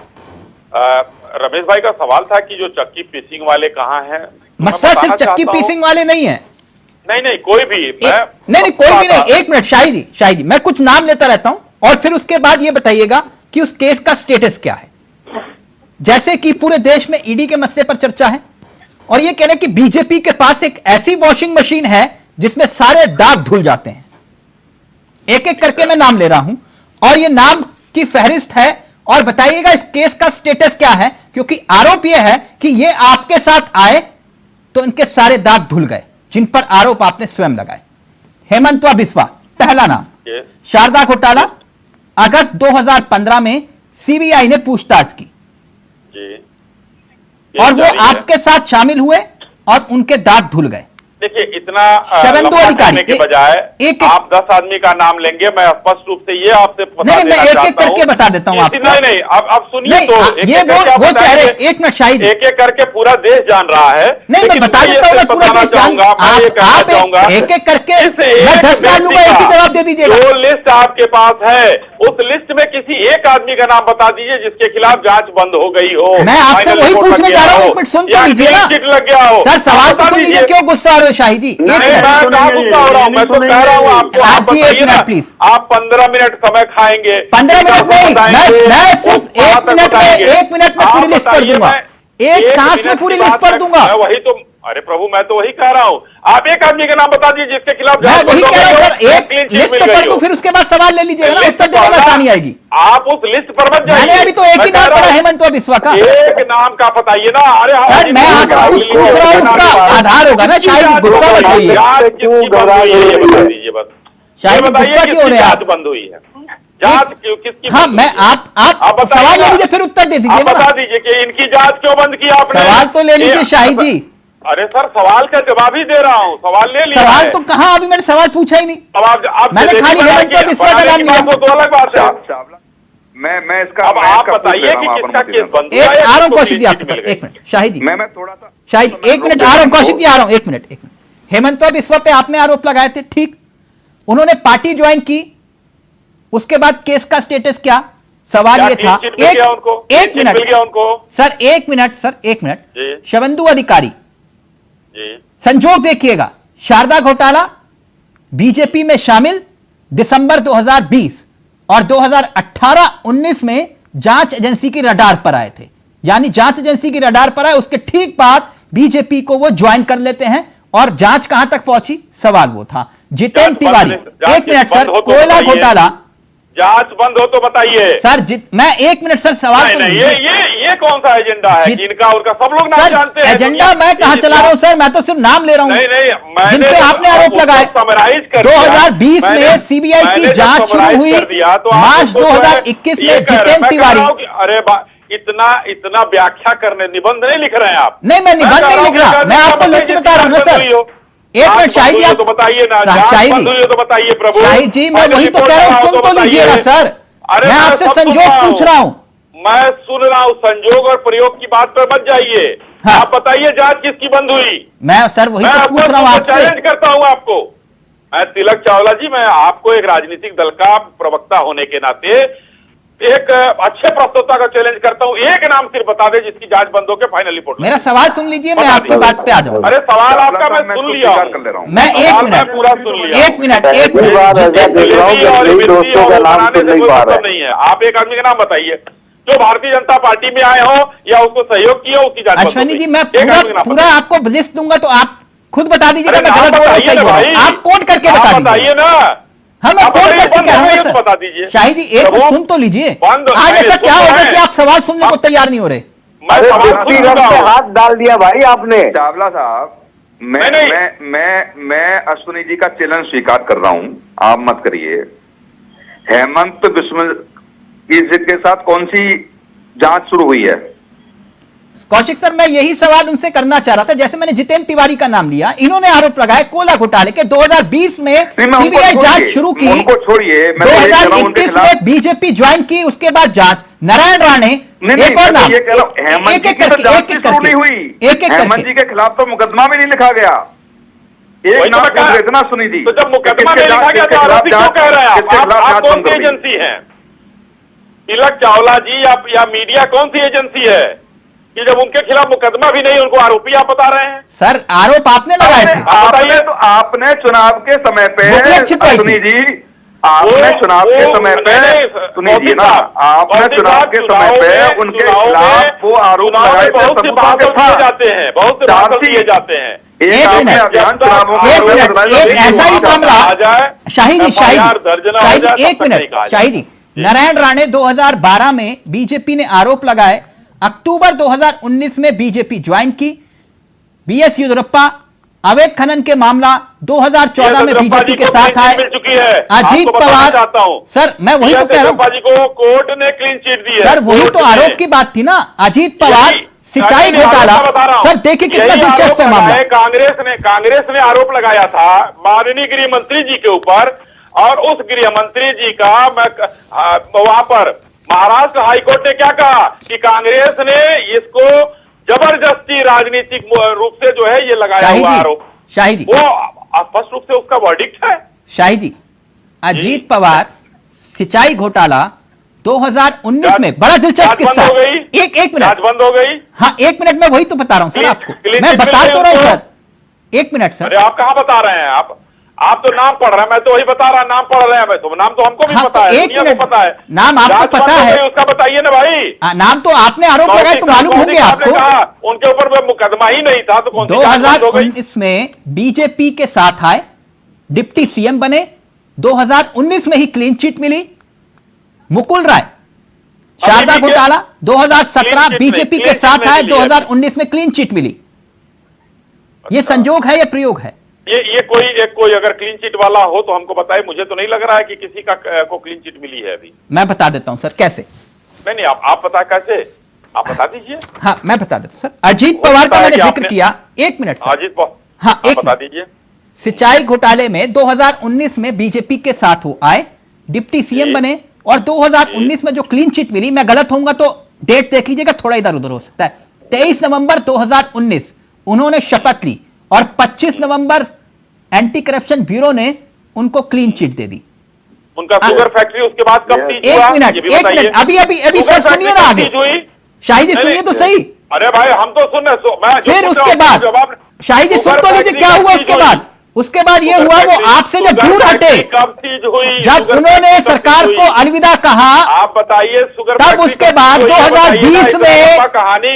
S5: रमेश भाई का सवाल था कि जो चक्की पीसिंग वाले कहाँ हैं।
S2: मसला सिर्फ चक्की पीसिंग वाले नहीं है,
S5: नहीं कोई भी,
S2: नहीं कोई भी नहीं। एक मिनट शाही जी मैं कुछ नाम लेता रहता हूं और फिर उसके बाद ये बताइएगा कि उस केस का स्टेटस क्या है। जैसे कि पूरे देश में ईडी के मसले पर चर्चा है और ये कह रहे हैं कि बीजेपी के पास एक ऐसी वॉशिंग मशीन है जिसमें सारे दाग धुल जाते हैं। एक एक करके मैं नाम ले रहा हूं और ये नाम की फहरिस्त है, और बताइएगा इस केस का स्टेटस क्या है, क्योंकि आरोप यह है कि ये आपके साथ आए तो इनके सारे दाग धुल गए जिन पर आरोप आपने स्वयं लगाए। हेमंतवा बिस्वा पहला नाम, शारदा घोटाला अगस्त 2015 में सीबीआई ने पूछताछ की और वो आपके साथ शामिल हुए और उनके दांत धुल गए।
S5: देखिए इतना
S2: शरंदो अधिकारी
S5: के बजाय आप 10 आदमी का नाम लेंगे, मैं स्पष्ट रूप से ये आपसे
S2: नहीं, मैं एक एक करके बता देता हूँ आपको।
S5: नहीं अब सुनिए तो
S2: ये वो कह रहे, एक मिनट शाहिद,
S5: एक एक करके पूरा देश जान रहा है।
S2: नहीं मैं बता देता हूँ, मैं पूरा देश जाऊंगा, आप एक एक करके मैं 10 नाम लूंगा, एक ही जवाब दे दीजिएगा।
S5: जो लिस्ट आपके पास है उस लिस्ट में किसी एक आदमी का नाम बता दीजिए जिसके खिलाफ जांच बंद हो गई हो।
S2: मैं आपसे वही पूछने जा रहा हूँ, एक मिनट सुन तो लीजिए ना
S5: लग गया हो।
S2: सर सवाल तो सुन लीजिए, क्यों गुस्सा हो रहे हो शाहिद जी?
S5: मैं गुस्सा हो रहा हूँ, मैं तो कह रहा हूँ आपको,
S2: प्लीज
S5: आप 15 मिनट समय खाएंगे।
S2: 15 मिनट नहीं, मैं सिर्फ 1 मिनट में पूरी लिस्ट पढ़ दूंगा, एक सांस में पूरी लिस्ट पढ़ दूंगा।
S5: वही तो, अरे प्रभु मैं तो वही कह रहा हूँ, आप एक आदमी का नाम बता दीजिए जिसके खिलाफ
S2: मैं वही कह रहा हूं सर, एक लिस्ट तो पढ़ दूं, फिर उसके बाद सवाल ले लीजिएगा ना, उत्तर देने में आसानी आएगी।
S5: आप उस लिस्ट पर मत जाइए,
S2: मैंने अभी तो एक ही नाम पढ़ा, हेमंत बिस्वा का।
S5: एक नाम का बताइए ना। अरे
S2: सर मैं आपको कुछ पूछ रहा हूँ, उसका आधार होगा ना, शायद गुस्सा मत होइए।
S5: बता दीजिए बस,
S2: शायद गुस्सा क्यों हो रहे हैं आप?
S5: बंद हुई है जांच किसकी?
S2: हाँ, मैं आप
S5: बताइए
S2: सवाल ले
S5: ना।
S2: लीजिए, फिर उत्तर दे दीजिए
S5: आप
S2: ना।
S5: बता दीजिए कि इनकी जांच क्यों बंद की आपने?
S2: सवाल तो ले लीजिए शाही जी।
S5: अरे सर, सवाल का जवाब ही दे रहा हूँ, सवाल ले लिया
S2: सवाल
S5: है।
S2: तो कहाँ, अभी मैंने सवाल पूछा ही नहीं।
S5: अब आप
S2: मैंने खाली हेमंत बिस्वा का नाम लिया।
S5: वो तो अलग बात है।
S8: मैं इसका
S5: अब आप बताइए कि किसका केस बंद हुआ
S2: एक
S5: है,
S2: आ रहा हूं
S5: किसको
S2: कौशिक जी
S5: clean
S2: आपके
S5: sheet
S2: पास,
S5: मिल गई?
S2: एक मिनट शाही जी,
S8: मैं थोड़ा सा
S2: शाही जी एक मिनट आ रहा हूं, कौशिक जी आ रहा हूं, एक मिनट। हेमंत बिस्वा पे आपने आरोप लगाए थे, ठीक, उन्होंने पार्टी ज्वाइन की, उसके बाद केस का स्टेटस क्या? सवाल
S5: क्या
S2: ये था,
S5: clean sheet मिल गया उनको?
S2: एक
S5: Clean sheet
S2: मिनट
S5: मिल गया उनको?
S2: सर, एक मिनट
S5: जी।
S2: शवंदू अधिकारी,
S5: जी,
S2: संजोग देखिएगा, शारदा घोटाला, बीजेपी में शामिल, दिसंबर 2020 और 2018-19 में जांच एजेंसी की रडार पर आए थे, यानी जांच एजेंसी की रडार पर आए, उसके ठीक बाद बीजेपी को वो ज्वाइन कर लेते हैं। और जांच कहां तक पहुंची, सवाल वो था। जितेंद्र तिवारी, एक मिनट सर, कोयला घोटाला,
S5: जांच बंद हो तो बताइए
S2: सर मैं एक मिनट सर, सवाल
S5: नहीं
S2: तो
S5: नहीं,
S2: लीजिए।
S5: ये कौन सा एजेंडा है
S2: जित-
S5: जिनका उनका सब लोग नाम
S2: सर
S5: जानते हैं?
S2: एजेंडा
S5: दुनिया-
S2: मैं कहां चला रहा हूं सर, मैं तो सिर्फ नाम ले रहा हूं।
S5: नहीं नहीं, मैंने
S2: जिन पे आपने आरोप लगाए,
S5: समराइज कर दिया।
S2: 2020 में
S5: मैंने-
S2: सीबीआई की
S5: मैंने जब
S2: जांच शुरू
S5: summarize
S2: हुई,
S5: कर दिया, तो आप
S2: मार्च
S5: उसको जो है,
S2: 2021
S5: ये
S2: में
S5: कह रहे हैं,
S2: जितेंद्र
S5: मैं कह
S2: तिवारी,
S5: रहा हूं कि अरे इतना व्याख्या करने, निबंध नहीं लिख रहे हैं आप?
S2: नहीं मैं निबंध नहीं लिख रहा, मैं आपको लिस्ट बता रहा हूं ना सर। एक मिनट शाही जी, आप
S5: तो बताइए ना,
S2: शाही
S5: जांच
S2: जी,
S5: बंद हुई हो तो बताइए प्रभु।
S2: शाही जी मैं
S5: और
S2: वही तो
S5: रिपोर्ट
S2: कह रहा हूं,
S5: कराओ
S2: सुन तो लीजिएगा
S5: बताइए।
S2: सर,
S5: अरे
S2: मैं आपसे
S5: सब सुन
S2: संजोग
S5: रहा
S2: पूछ रहा हूं।
S5: मैं सुन रहा हूं, संजोग और प्रयोग की बात पर मत जाइए।
S2: हाँ।
S5: आप बताइए जांच किसकी बंद हुई?
S2: मैं सर वही
S5: मैं
S2: तो पूछ रहा हूं आपसे।
S5: चैलेंज करता हूं आपको। मैं तिलक चावला जी, मैं आपको एक राजनीतिक दल का प्रवक्ता होने के नाते एक अच्छे प्रस्तोता का चैलेंज करता हूं, एक नाम सिर्फ बता दे जिसकी जांच बंद होकर फाइनल रिपोर्ट।
S2: मेरा सवाल सुन लीजिए, मैं
S5: बता
S2: आपकी
S5: दीजिए।
S2: बात पे आ जाऊंगा।
S5: अरे सवाल आपका मैं सुन
S8: इसको
S5: लिया
S8: स्वीकार
S5: हूं।
S8: कर ले रहा हूं।
S2: मैं एक
S5: सवाल
S2: मिनट,
S5: मैं पूरा सुन लिया
S2: एक मिनट, एक
S4: पहली
S2: मिनट,
S4: बार ऐसा देख रहा हूं कि
S5: और
S4: मेरी
S5: इमरती
S4: दोस्तों का
S5: और
S4: नाम
S5: बनाने
S4: सुन
S5: से
S4: नहीं
S5: कोई
S4: पा
S5: मतलब
S4: रहे।
S5: नहीं है। आप एक आदमी का नाम बताइए जो भारतीय जनता पार्टी में आए हो या उसको सहयोग किया, उसकी जांच बंद हो
S2: अश्वनी
S5: गई।
S2: जी, मैं
S5: एक आदमी का नाम
S2: पूरा
S5: बताइए।
S2: आपको लिस्ट दूंगा, तो आप खुद बता दीजिएगा
S5: अरे
S2: मैं
S5: नाम
S2: गलत बोल रहा हूं,
S5: बताइए
S2: सही
S5: ना
S2: बोल रहा हूं।
S5: भाई।
S2: आप कोट करके
S5: नाम
S2: बता
S5: बताइए
S2: दीजिए
S5: ना।
S2: हाँ, मैं
S5: आप
S2: कोट
S5: बताइए,
S2: करके
S5: बंद
S2: कह रहा
S5: हो
S2: हूँ
S5: गई
S2: सर।
S5: तो बता दीजिए।
S2: शाही जी एक
S5: प्रभु,
S2: बार सुन तो लीजिए,
S5: बंद
S2: आज
S5: नहीं,
S2: ऐसा
S5: सुन
S2: क्या
S5: तो
S2: होगा
S5: रहे
S2: कि
S5: हैं।
S2: आप सवाल सुनने को तैयार नहीं हो रहे?
S5: मैं
S4: अरे
S5: सवाल
S4: व्यक्ति
S5: सुन
S4: रंग
S5: रहा
S4: पे
S5: हूं।
S4: हाथ डाल दिया भाई आपने।
S8: चावला साहब, मैं
S5: नहीं,
S8: मैं अश्विनी जी का चैलेंज स्वीकार कर रहा हूं, आप मत करिए। हेमंत बिस्वा के साथ कौन सी जांच शुरू हुई है?
S2: कौशिक सर, मैं यही सवाल उनसे करना चाह रहा था। जैसे मैंने जितेंद्र तिवारी का नाम लिया, इन्होंने आरोप लगाया कोयला घोटाले के 2020 में
S8: नहीं, मैं उनको
S2: सीबीआई जांच
S8: छोड़िए,
S2: शुरू की,
S8: उनको छोड़िए, मैं तो ये कह रहा हूं उनके
S2: 2021
S8: खिलाफ-
S2: में बीजेपी ज्वाइन की, उसके बाद जांच, नारायण राणे,
S8: नहीं,
S2: एक और
S8: मैं
S2: नाम,
S8: तो ये कह रहा हूं, हेमंत
S2: एक
S8: जी
S2: एक
S8: की तो
S2: करके,
S8: जांच
S2: एक
S8: ही
S2: एक
S8: शुरू
S2: करके,
S8: नहीं हुई।
S2: एक एक
S8: हेमंत जी
S2: करके।
S8: के खिलाफ तो मुकदमा भी नहीं लिखा गया। एक
S5: वही तो
S8: नाम
S5: मैं कह-
S8: पूछ रहे थे ना सुनी जी,
S5: तो जब मुकदमा
S8: किसके
S5: नहीं लिखा
S8: खिलाफ-
S5: गया
S8: किसके
S5: तो
S8: खिलाफ
S5: आरोपी क्यों
S8: जांच-
S5: कह रहे हैं
S8: किसके
S5: आप?
S8: खिलाफ
S5: आप
S8: जांच
S5: कौन
S8: बंद
S5: सी
S8: कर दी?
S5: एजेंसी है? तिलक चावला जी या मीडिया कौन सी एजेंसी है कि जब उनके खिलाफ मुकदमा भी नहीं, उनको आरोपी आप बता रहे हैं?
S2: सर आरोप आपने लगाए थे।
S8: आपने चुनाव के समय पे
S2: बुकलेट छिपवाई थी।
S8: सुनी जी, आपने चुनाव के समय पे सुनी जी ना, आपने चुनाव के समय पे उनके खिलाफ वो आरोप लगाए थे,
S5: बहुत से
S8: सबूतों के
S5: भाषण दिए
S8: साथ।
S5: जाते हैं, बहुत से भाषण दिए जाते हैं।
S2: एक
S8: आपने
S2: मिनट,
S8: अभियान चुनावों
S5: एक
S8: के
S2: एक
S8: समय
S2: मिनट,
S8: बताया
S2: एक
S8: था,
S2: ऐसा ही
S8: आप
S2: मामला,
S5: आ जाए,
S2: शाही जी, शाही
S5: FIR
S2: जी,
S5: दर्ज ना हो
S2: शाही
S5: जाए,
S2: जी,
S5: तब
S2: एक
S5: तक नहीं
S2: मिनट,
S5: कहा
S2: शाही जी, नारायण राणे 2012 में बीजेपी ने आरोप लगाए, अक्टूबर 2019 में बीजेपी ज्वाइन की, बीएस येदियुरप्पा अवैध खनन के मामला 2014 में बीजेपी के साथ आए,
S5: मिल चुकी है।
S2: अजीत
S5: आपको बताना
S2: पवार,
S5: चाहता हूं,
S2: सर मैं वही तो कह रहा
S5: येदियुरप्पा
S2: हूं
S5: जी को कोर्ट ने क्लीन चिट दी है।
S2: सर, वही
S5: कोर्ट
S2: तो
S5: ने।
S2: आरोप की बात थी ना, अजीत पवार
S5: यही-
S2: सिंचाई
S5: यही
S2: घोटाला।
S5: आरोप मैं बता रहा हूं।
S2: सर देखिए कितना
S5: यही
S2: दिलचस्प
S5: आरोप
S2: है मामला।
S5: लगाए, कांग्रेस ने आरोप लगाया था माननीय गृह मंत्री जी के ऊपर, और उस गृह मंत्री जी का वहां पर महाराष्ट्र हाईकोर्ट ने क्या कहा कि कांग्रेस ने इसको जबरदस्ती राजनीतिक रूप से जो है ये लगाया
S2: शाही
S5: हुआ
S2: जी,
S5: आरोप,
S2: शाही जी,
S5: वो स्पष्ट रूप से उसका वर्डिक्ट है।
S2: शाही जी, अजीत पवार सिंचाई घोटाला 2019 में बड़ा दिलचस्प
S5: जांच बंद
S2: किस्सा।
S5: हो गई?
S2: एक
S5: जांच
S2: मिनट,
S5: बंद हो गई?
S2: हाँ एक मिनट, मैं वही तो बता रहा हूं सर
S5: क्लीन-
S2: आपको,
S5: क्लीन
S2: मैं
S5: चिट
S2: बता
S5: मिल
S2: तो
S5: गई
S2: रहा हूं
S5: उसको?
S2: सर, एक मिनट सर।
S5: अरे आप कहाँ बता रहे हैं? आप तो नाम पढ़ रहे हैं, मैं तो वही बता रहा, नाम पढ़ रहे हैं, मैं तो नाम तो हमको भी
S2: हाँ,
S5: पता
S2: तो
S5: है,
S2: एक
S5: दुनिया
S2: मिनट,
S5: को पता है।
S2: नाम आपको
S5: जांच
S2: पता
S5: बंद हो
S2: है।
S5: गई, उसका बताइए ना भाई।
S2: नाम तो आपने आरोप लगाया तो मालूम होंगे आपको।
S5: उनके ऊपर वो मुकदमा ही नहीं था तो कौन सी जांच बंद हो गई?
S2: 2019 में बीजेपी के साथ आए, डिप्टी सीएम बने, 2019 में ही क्लीन चिट मिली। मुकुल राय शारदा
S5: अभी भी
S2: घोटाला
S5: क्लीन
S2: 2017
S5: चिट
S2: बीजेपी
S5: नहीं,
S2: के
S5: क्लीन
S2: साथ
S5: चिट
S2: आए,
S5: नहीं मिली है।
S2: 2019 में क्लीन चिट मिली। ये संजोग है या प्रयोग है?
S5: ये कोई अगर क्लीन चिट वाला हो तो हमको बताए। मुझे तो नहीं लग रहा है कि किसी का को क्लीन चिट मिली है अभी।
S2: मैं बता देता हूं सर कैसे।
S5: नहीं, आप बता कैसे, आप बता दीजिए।
S2: हाँ मैं बता देता हूं सर। अजीत पवार का मैंने जिक्र किया, एक मिनट सर।
S5: अजीत पवार,
S2: हाँ एक
S5: बता दीजिए।
S2: सिंचाई घोटाले में 2019 में बीजेपी के साथ हो आए, डिप्टी सीएम बने, और 2019 में जो क्लीन चिट मिली, मैं गलत होऊंगा तो डेट देख लीजिएगा, थोड़ा इधर उधर हो सकता है, 23 नवंबर 2019 उन्होंने शपथ ली और 25 नवंबर एंटी करप्शन ब्यूरो ने उनको क्लीन चिट दे दी।
S5: उनका शुगर फैक्ट्री उसके बाद कब सीज हुआ?
S2: एक मिनट अभी सर सुनिए ना आगे। शाही जी सुनिए तो सही।
S5: अरे भाई हम तो सुन रहे,
S2: फिर उसके बाद शाही जी सुन तो लीजिए क्या हुआ उसके बाद। उसके बाद ये हुआ वो आपसे जब दूर हटे,
S5: कब सीज हुई,
S2: जब उन्होंने सरकार को अलविदा कहा,
S5: आप बताइए। शुगर
S2: तब उसके बाद 2020 में
S5: कहानी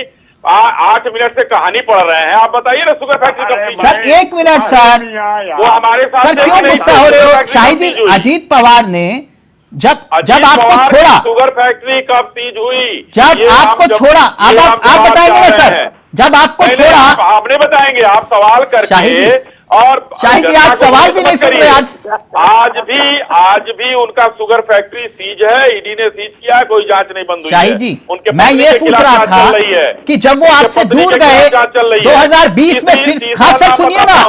S5: 8 मिनट से कहानी पढ़ रहे हैं, आप बताइए ना शुगर फैक्ट्री कब सीज?
S2: सर एक मिनट सर,
S5: वो हमारे साथ
S2: सर क्यों गुस्सा हो रहे हो? शाही जी अजीत पवार ने जब आपको छोड़ा,
S5: शुगर फैक्ट्री कब सीज हुई?
S2: जब आपको छोड़ा, अब आप बताएंगे ना सर, जब आपको छोड़ा
S5: आपने बताएंगे, आप सवाल करके। और
S2: शाही जी आप सवाल भी नहीं सुन रहे
S5: आज भी उनका शुगर फैक्ट्री सीज है, ईडी ने सीज किया है, कोई जांच नहीं बंद हुई है।
S2: शाही जी
S5: उनके
S2: मैं ये पूछ रहा था कि जब वो आपसे दूर गए 2020 में फिर, हाँ सर सुनिए ना,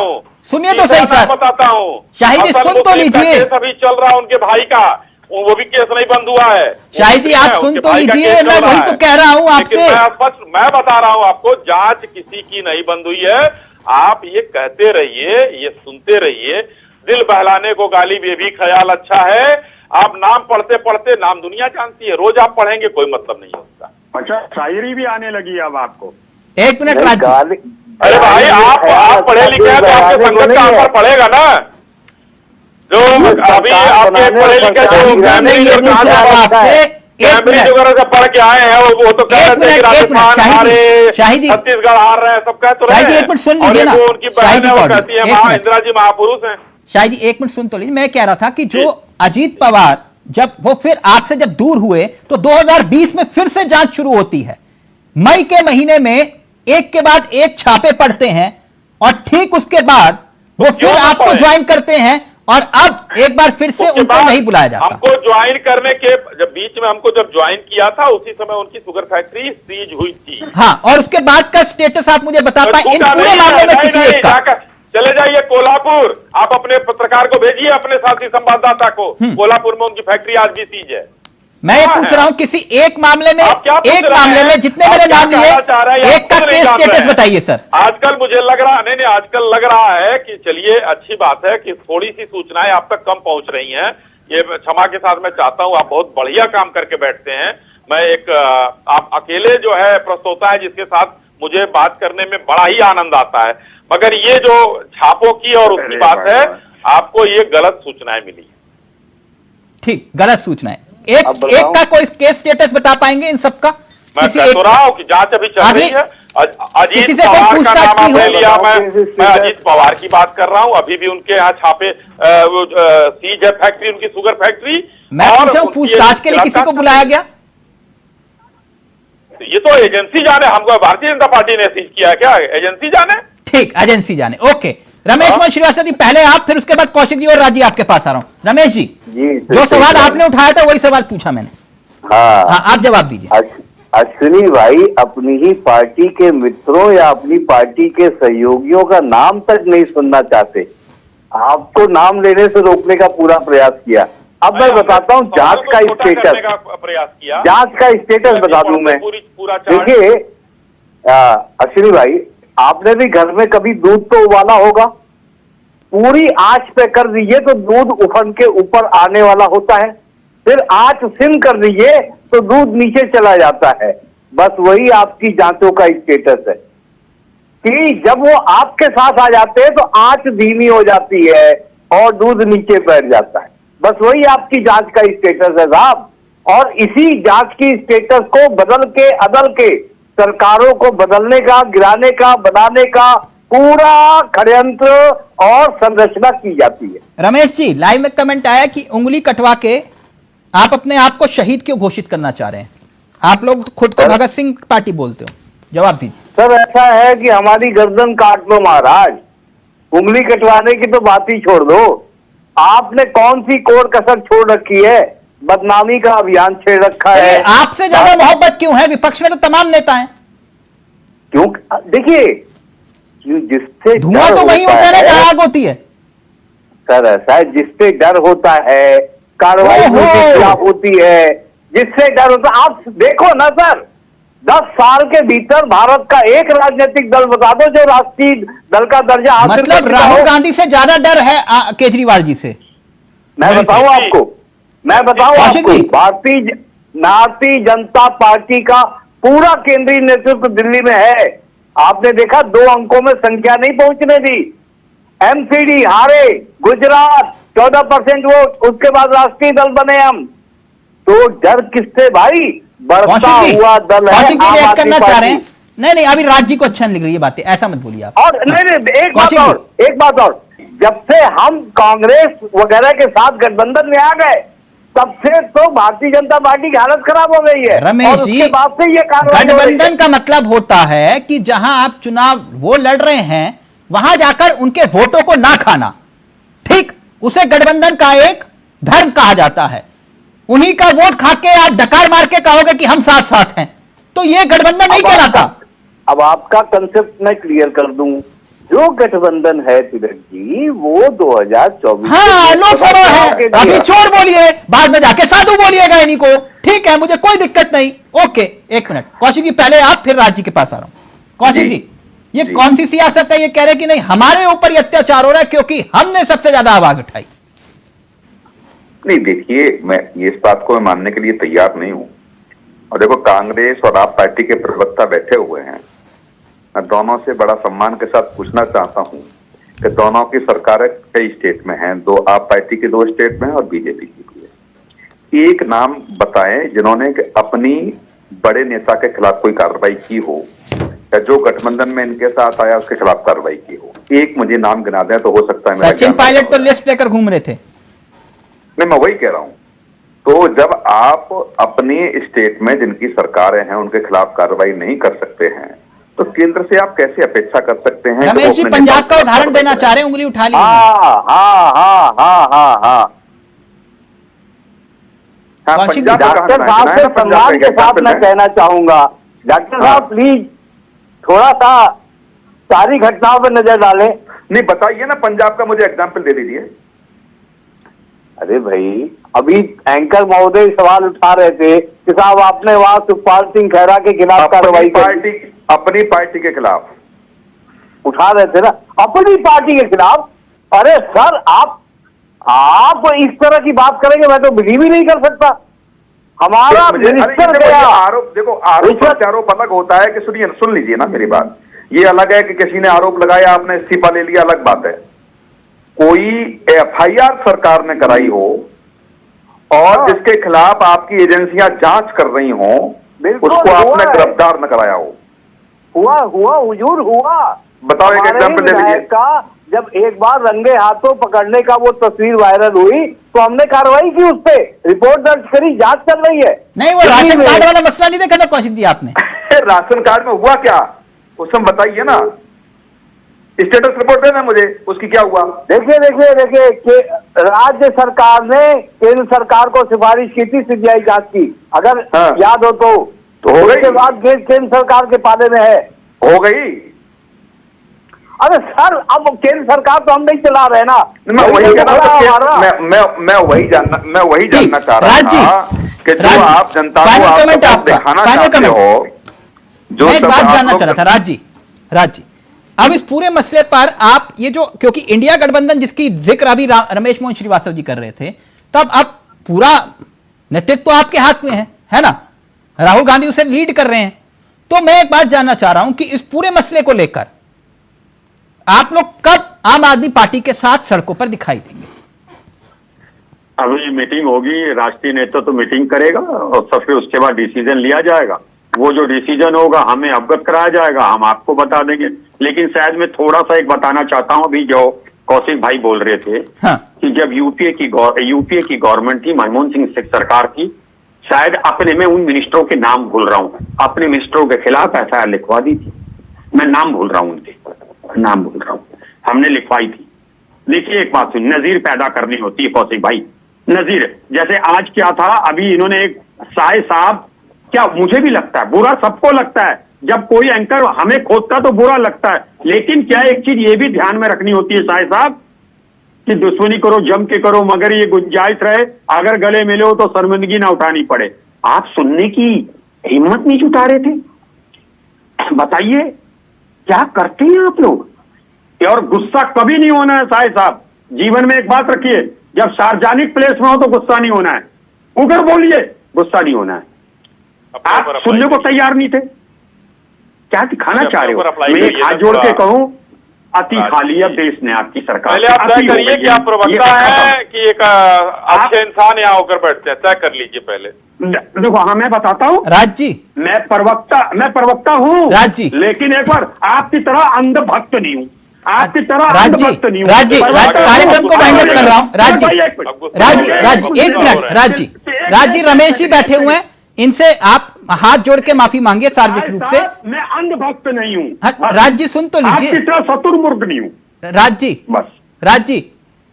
S2: सुनिए तो सही सर,
S5: बताता हूँ।
S2: शाही जी सुन तो लीजिए।
S5: अभी चल रहा है उनके भाई का, वो भी केस नहीं बंद हुआ है।
S2: शाही जी आप सुन तो लीजिए, मैं वही तो कह रहा हूँ आपसे।
S5: मैं बता रहा हूँ आपको, जांच किसी की नहीं बंद हुई है। आप ये कहते रहिए, ये सुनते रहिए, दिल बहलाने को गाली ये भी ख्याल अच्छा है। आप नाम पढ़ते पढ़ते, नाम दुनिया जानती है, रोज आप पढ़ेंगे कोई मतलब नहीं होता।
S6: अच्छा शायरी भी आने लगी अब आपको।
S2: एक मिनट राज,
S5: अरे भाई आप पढ़े लिखे हैं तो आपके संगत का असर पड़ेगा ना। जो अभी आपके पढ़े लिखे कैम्ब्रिज वगैरह से पढ़ के आए हैं, वो तो कह रहे थे कि राजस्थान हमारे, छत्तीसगढ़ हार रहे हैं, सब कह तो रहे हैं।
S2: एक मिनट सुन लीजिए ना,
S5: उनकी बहन है, वो कहती है इंदिरा जी महापुरुष हैं।
S2: शाही जी एक मिनट सुन तो लीजिए। मैं कह रहा था कि जो अजीत पवार जब वो फिर आपसे जब दूर हुए तो 2020 में फिर से जांच शुरू होती है। मई के महीने में एक के बाद एक छापे पड़ते हैं और ठीक उसके बाद वो फिर आपको ज्वाइन करते हैं, और अब एक बार फिर से उनको नहीं बुलाया जाता।
S5: हमको ज्वाइन करने के जब बीच में हमको जब ज्वाइन किया था, उसी समय उनकी शुगर फैक्ट्री सीज हुई थी।
S2: हाँ, और उसके बाद का स्टेटस आप मुझे बता पाए इन पूरे मामले में किसी एक का?
S5: चले जाइए कोल्हापुर, आप अपने पत्रकार को भेजिए, अपने साथी संवाददाता को, कोल्हापुर में उनकी फैक्ट्री आज भी सीज है।
S2: मैं ये पूछ रहा हूं किसी एक मामले में, जितने मैंने नाम लिए, एक का केस स्टेटस बताइए सर।
S5: आजकल मुझे लग रहा नहीं, आजकल लग रहा है कि चलिए अच्छी बात है कि थोड़ी सी सूचनाएं आप तक कम पहुंच रही हैं। ये क्षमा के साथ मैं चाहता हूं, आप बहुत बढ़िया काम करके बैठते हैं। मैं आप अकेले जो है प्रस्तोता है जिसके साथ मुझे बात करने में बड़ा ही आनंद आता है, मगर ये जो छापों की और उसकी बात है, आपको ये गलत सूचनाएं मिली।
S2: ठीक, गलत सूचनाएं। एक का कोई केस स्टेटस बता पाएंगे इन सबका?
S5: मैं कह तो रहा हूं कि जांच अभी चल रही है। अजीत पवार का नाम आपने लिया, मैं अजीत पवार की बात कर रहा हूं। अभी भी उनके यहाँ छापे सीज है फैक्ट्री, उनकी शुगर फैक्ट्री।
S2: मैं पूछ रहा हूं पूछताछ के लिए किसी को बुलाया गया?
S5: ये तो एजेंसी जाने, हमको भारतीय जनता पार्टी ने सीज किया है क्या? एजेंसी जाने।
S2: ठीक, एजेंसी जाने। ओके, रमेश मोहन श्रीवास्तव जी पहले आप, फिर उसके बाद कौशिक जी और राजी आपके पास आ रहा हूं। रमेश जी जो सवाल आपने उठाया था वही सवाल पूछा मैंने। हाँ आप जवाब दीजिए।
S4: अश्विनी भाई अपनी ही पार्टी के मित्रों या अपनी पार्टी के सहयोगियों का नाम तक नहीं सुनना चाहते, आपको नाम लेने से रोकने का पूरा प्रयास किया। अब मैं बताता हूँ जांच का स्टेटस,
S5: प्रयास किया,
S4: जांच का स्टेटस बता दूं मैं। देखिए अश्विनी भाई, आपने भी घर में कभी दूध तो उबाला होगा, पूरी आंच पे कर दीजिए तो दूध उफन के ऊपर आने वाला होता है, फिर आंच सिम कर दीजिए तो दूध नीचे चला जाता है। बस वही आपकी जांचों का स्टेटस है कि जब वो आपके साथ आ जाते हैं तो आंच धीमी हो जाती है और दूध नीचे बैठ जाता है। बस वही आपकी जांच का स्टेटस है साहब। और इसी जांच की स्टेटस को बदल के अदल के सरकारों को बदलने का, गिराने का, बनाने का पूरा षड्यंत्र और संरचना की जाती है।
S2: रमेश जी लाइव में कमेंट आया कि उंगली कटवा के आप अपने आप को शहीद क्यों घोषित करना चाह रहे हैं? आप लोग खुद को भगत सिंह पार्टी बोलते हो, जवाब दीजिए।
S4: सर ऐसा है कि हमारी गर्दन काट लो महाराज, उंगली कटवाने की तो बात ही छोड़ दो। आपने कौन सी कोर कसर छोड़ रखी है? बदनामी का अभियान छेड़ रखा है।
S2: आपसे ज्यादा मोहब्बत क्यों है? विपक्ष में तो तमाम नेता हैं।
S4: क्यों? देखिए, जिससे
S2: धुआं तो वही होता है ना जहां आग होती है।
S4: सर ऐसा है, जिससे डर होता है कार्रवाई उसके खिलाफ होती है, जिससे डर होता है। आप देखो ना सर, 10 साल के भीतर भारत का एक राजनीतिक दल बता दो जो राष्ट्रीय दल का दर्जा हासिल कर
S2: मतलब राहुल गांधी से ज्यादा डर है केजरीवाल जी से।
S4: मैं बताऊं आपको, भारतीय जनता पार्टी का पूरा केंद्रीय नेतृत्व दिल्ली में है। आपने देखा 2 अंकों में संख्या नहीं पहुंचने दी। एमसीडी हारे, गुजरात 14% वोट, उसके बाद राष्ट्रीय दल बने हम। तो डर किससे भाई? बढ़ता हुआ दल है आम आदमी पार्टी।
S2: नहीं, अभी राज्य को अच्छा नहीं लग रही है बातें, ऐसा मत बोलिए आप।
S4: और नहीं, एक बात और, जब से हम कांग्रेस वगैरह के साथ गठबंधन में आ गए, तब से तो भारतीय जनता पार्टी की हालत खराब हो गई है।
S2: रमेश जी, गठबंधन का मतलब होता है कि जहां आप चुनाव वो लड़ रहे हैं वहां जाकर उनके वोटों को ना खाना, ठीक, उसे गठबंधन का एक धर्म कहा जाता है। उन्हीं का वोट खा के आप डकार मार के कहोगे कि हम साथ साथ हैं, तो यह गठबंधन नहीं कहलाता।
S4: अब आपका कंसेप्ट मैं क्लियर कर दूं, जो गठबंधन है तिलक जी, वो 2024
S2: हाँ लोकसभा है। अभी चोर बोलिए, बाद में जाके साधु बोलिएगा इन्हीं को, ठीक है, मुझे कोई दिक्कत नहीं। ओके, एक मिनट कौशिक जी, पहले आप, फिर राज्य के पास आ रहा हूं। कौशिक जी, ये कौन सी सियासत है? ये कह रहे कि नहीं हमारे ऊपर ही अत्याचार हो रहा है क्योंकि हमने सबसे ज्यादा आवाज उठाई।
S7: नहीं, देखिए, मैं इस बात को मानने के लिए तैयार नहीं हूं। और देखो, कांग्रेस और आप पार्टी के प्रवक्ता बैठे हुए हैं, मैं दोनों से बड़ा सम्मान के साथ पूछना चाहता हूं कि दोनों की सरकारें कई स्टेट में हैं, 2 आप पार्टी की 2 स्टेट में है और बीजेपी की भी है। एक नाम बताएं जिन्होंने अपनी बड़े नेता के खिलाफ कोई कार्रवाई की हो, या जो गठबंधन में इनके साथ आया उसके खिलाफ कार्रवाई की हो। एक मुझे नाम गिना दें तो हो सकता है।
S2: सचिन पायलट तो लिस्ट लेकर घूम रहे थे।
S7: नहीं, मैं वही कह रहा हूं। तो जब आप अपने स्टेट में जिनकी सरकारें हैं उनके खिलाफ कार्रवाई नहीं कर सकते हैं, तो केंद्र से आप कैसे अपेक्षा कर सकते हैं?
S2: रमेश जी, पंजाब का उदाहरण देना चाह रहे हैं, उंगली उठा ली।
S4: डॉक्टर साहब से सम्मान के साथ मैं कहना चाहूंगा, डॉक्टर साहब प्लीज थोड़ा सा सारी घटनाओं पर नजर डालें।
S7: नहीं, बताइए ना, पंजाब का मुझे एग्जाम्पल दे दीजिए।
S4: अरे भाई, अभी एंकर महोदय सवाल उठा रहे थे कि साहब आपने वहां सुखपाल सिंह खैरा के खिलाफ कार्रवाई की।
S7: अपनी पार्टी के खिलाफ
S4: उठा रहे थे ना, अपनी पार्टी के खिलाफ। अरे सर, आप इस तरह की बात करेंगे, मैं तो बिलीव ही नहीं कर सकता। हमारा मिनिस्टर गया।
S7: आरोप, देखो, आरोप प्रत्यारोप अलग होता है कि सुन लीजिए ना मेरी बात। ये अलग है कि किसी ने आरोप लगाया, आपने इस्तीफा ले लिया, अलग बात है। कोई एफआईआर सरकार ने कराई हो और जिसके खिलाफ आपकी एजेंसियां जांच कर रही हो, उसको आपने गिरफ्तार न कराया हो।
S4: हुआ हुजूर हुआ।
S7: बताओ, एक एग्जाम्पल दे दीजिए।
S4: जब एक बार रंगे हाथों पकड़ने का वो तस्वीर वायरल हुई तो हमने कार्रवाई की, उस पर रिपोर्ट दर्ज करी, जांच चल रही है।
S2: नहीं, वो राशन कार्ड वाला मसला नहीं देखा था कौशिक जी आपने?
S7: राशन कार्ड में हुआ क्या, उसमें बताइए ना, स्टेटस रिपोर्ट देना मुझे, उसकी क्या हुआ?
S4: देखिए, राज्य सरकार ने केंद्र सरकार को सिफारिश की थी सीबीआई जांच की, अगर याद हो तो
S7: हो गई।
S4: उसके बाद केंद्र सरकार के पाले में है,
S7: हो गई।
S4: अरे सर, अब केंद्र सरकार तो हम नहीं चला रहे ना।
S7: मैं वही जानना चाह रहा था कि जो आप जनता को दिखाना चाहते हो, जो
S2: एक बात जानना चाह रहा था राज जी, अब इस पूरे मसले पर आप ये जो, क्योंकि इंडिया गठबंधन जिसकी जिक्र अभी रमेश मोहन श्रीवास्तव जी कर रहे थे, तब अब पूरा नेतृत्व तो आपके हाथ में है ना? राहुल गांधी उसे लीड कर रहे हैं। तो मैं एक बात जानना चाह रहा हूं कि इस पूरे मसले को लेकर आप लोग कब आम आदमी पार्टी के साथ सड़कों पर दिखाई देंगे?
S6: अभी मीटिंग होगी, राष्ट्रीय नेतृत्व तो मीटिंग करेगा और फिर उसके बाद डिसीजन लिया जाएगा। वो जो डिसीजन होगा हमें अवगत कराया जाएगा, हम आपको बता देंगे। लेकिन शायद मैं थोड़ा सा एक बताना चाहता हूं, अभी जो कौशिक भाई बोल रहे थे कि जब यूपीए की गवर्नमेंट थी, मनमोहन सिंह सरकार की, शायद अपने में उन मिनिस्टरों के नाम भूल रहा हूं, अपने मिनिस्टरों के खिलाफ एफआईआर लिखवा दी थी। मैं नाम भूल रहा हूं, उनके नाम भूल रहा हूं। हमने लिखवाई थी। देखिए एक बात सुन, नजीर पैदा करनी होती है कौशिक भाई, नजीर। जैसे आज क्या था, अभी इन्होंने एक साए साहब, क्या मुझे भी लगता है, बुरा सबको लगता है, जब कोई एंकर हमें खोदता तो बुरा लगता है, लेकिन क्या एक चीज ये भी ध्यान में रखनी होती है साए साहब कि दुश्मनी करो जम के करो, मगर ये गुंजाइश रहे अगर गले मिले हो तो शर्मिंदगी ना उठानी पड़े। आप सुनने की हिम्मत नहीं जुटा रहे थे, बताइए क्या करते हैं आप लोग। और गुस्सा कभी नहीं होना है साए साहब, जीवन में एक बात रखिए, जब सार्वजनिक प्लेस में हो तो गुस्सा नहीं होना है, उधर बोलिए गुस्सा नहीं होना है। आप सुनने को तैयार नहीं थे, क्या दिखाना चाह रहे हो। मैं हाथ जोड़ के कहूं, अति खाली है देश ने आपकी सरकार।
S5: पहले आप तय करिए कि आप प्रवक्ता हैं कि एक अच्छे इंसान यहाँ होकर बैठते हैं, तय कर लीजिए पहले।
S6: देखो हाँ मैं बताता हूँ
S2: राज जी,
S6: मैं प्रवक्ता हूँ
S2: राज जी,
S6: लेकिन एक बार आपकी तरह अंधभक्त नहीं हूँ, आपकी तरह
S2: राज जी,
S6: अंधभक्त नहीं हूँ।
S2: राज जी, कार्यक्रम को वाइंड अप कर रहा हूँ। राज जी, एक मिनट, राज जी रमेश जी बैठे हुए हैं, इनसे आप हाथ जोड़ के माफी मांगिए सार्वजनिक रूप से।
S6: मैं अंधभक्त नहीं हूँ,
S2: राज जी सुन तो लीजिए।
S6: आपकी तरह शतुर्मुर्ग नहीं हूँ
S2: राज जी,
S6: बस।
S2: राज जी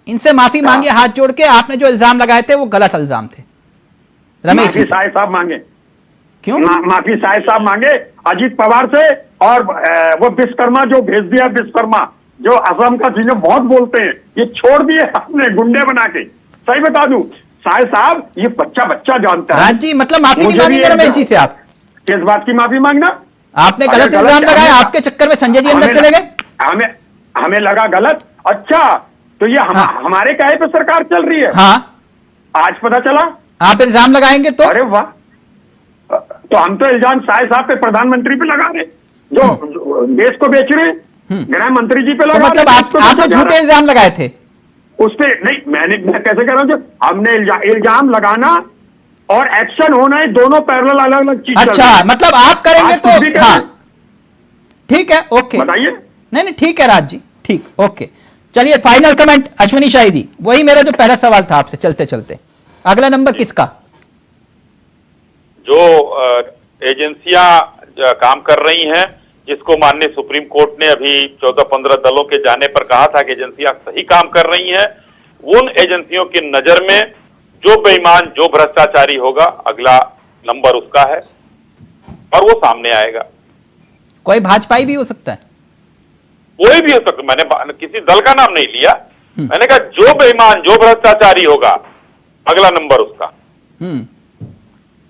S2: इनसे माफी मांगिए हाथ जोड़ के, आपने जो इल्जाम लगाए थे वो गलत इल्जाम थे। रमेश जी
S6: साहे साहब मांगे,
S2: क्यों
S6: माफी साहे साहब मांगे अजीत पवार से, और वो विश्वकर्मा जो भेज दिया, विश्वकर्मा जो असम का जिन्हें बहुत बोलते हैं, ये छोड़ दिए अपने गुंडे बना के। सही बता दूं साहे साहब, ये बच्चा जानता है।
S2: राज जी मतलब माफी नहीं मांगेंगे रमेश जी से आप?
S6: किस बात की माफी मांगना?
S2: आपने गलत इल्जाम लगाया, आपके चक्कर में संजय जी अंदर चले गए।
S6: हमें लगा गलत, अच्छा तो ये हमारे कहे पे सरकार चल रही है।
S2: हाँ
S6: आज पता चला
S2: आप इल्जाम लगाएंगे तो?
S6: अरे वाह, तो हम तो इल्जाम साहे साहब पे, प्रधानमंत्री पे लगा रहे, जो देश को बेच रहे, गृह मंत्री जी पे लगा।
S2: तो मतलब आपने झूठे इल्जाम लगाए थे
S6: उस पे? नहीं, मैं कैसे कह रहा हूँ, हमने इल्जाम लगाना और एक्शन होना है, दोनों पैरेलल अलग अलग चीज।
S2: अच्छा मतलब आप करेंगे तो हाँ ठीक है, ओके
S6: बताइए।
S2: नहीं ठीक है राज जी, ठीक, ओके। चलिए फाइनल कमेंट अश्विनी शाही जी, वही मेरा जो पहला सवाल था आपसे चलते चलते, अगला नंबर किसका?
S5: जो एजेंसियां काम कर रही हैं, जिसको माननीय सुप्रीम कोर्ट ने अभी 14-15 दलों के जाने पर कहा था कि एजेंसियां सही काम कर रही हैं, उन एजेंसियों की नजर में जो बेईमान, जो भ्रष्टाचारी होगा, अगला नंबर उसका है और वो सामने आएगा।
S2: कोई भाजपाई भी हो सकता है,
S5: कोई भी हो सकता। मैंने किसी दल का नाम नहीं लिया, मैंने कहा जो बेईमान, जो भ्रष्टाचारी होगा, अगला नंबर उसका।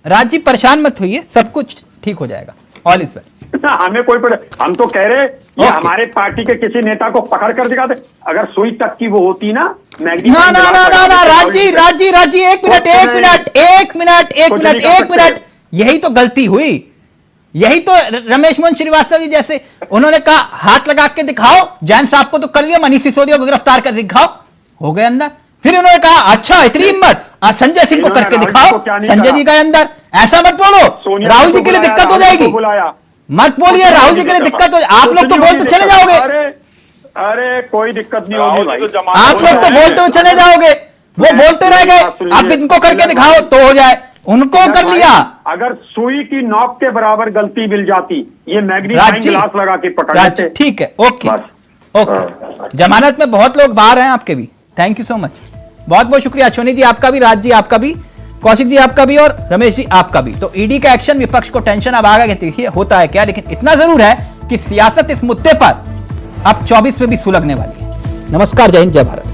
S2: राज जी परेशान मत होइए, सब कुछ ठीक हो जाएगा, ऑल इज वेल।
S6: हमें कोई हम तो कह रहे कि हमारे पार्टी के किसी नेता को पकड़ कर दिखाते, अगर सुई तक की वो होती ना
S2: ना राज जी एक मिनट, यही तो गलती हुई, यही तो रमेश मोहन श्रीवास्तव जी जैसे उन्होंने कहा हाथ लगा के दिखाओ, जैन साहब को तो कर लिया, मनीष सिसोदिया को गिरफ्तार कर दिखाओ, हो गए अंदर। फिर उन्होंने कहा अच्छा इतनी हिम्मत, संजय सिंह को करके दिखाओ, संजय जी का अंदर। ऐसा मत बोलो, राहुल जी के लिए दिक्कत हो जाएगी, मत बोलिए राहुल जी के लिए दिक्कत हो, आप लोग तो बोल तो चले जाओगे।
S6: अरे कोई दिक्कत नहीं होगी भाई,
S2: आप लोग तो बोलते हुए चले जाओगे, वो बोलते रह गए, आप इनको करके दिखाओ तो हो जाए, उनको कर लिया।
S6: अगर सुई की नोक के बराबर गलती मिल जाती, ये मैग्नीफाइंग ग्लास लगा के पकड़ लेते।
S2: ठीक है, ओके ओके। जमानत में बहुत लोग बाहर हैं आपके भी, थैंक यू सो मच, बहुत बहुत शुक्रिया अश्विनी जी आपका भी, राज जी आपका भी, कौशिक जी आपका भी और रमेश जी आपका भी। तो ईडी का एक्शन विपक्ष को टेंशन अब आगे देखिए होता है क्या, लेकिन इतना जरूर है कि सियासत इस मुद्दे पर अब 24 में भी सुलगने वाली है। नमस्कार, जय हिंद, जय भारत।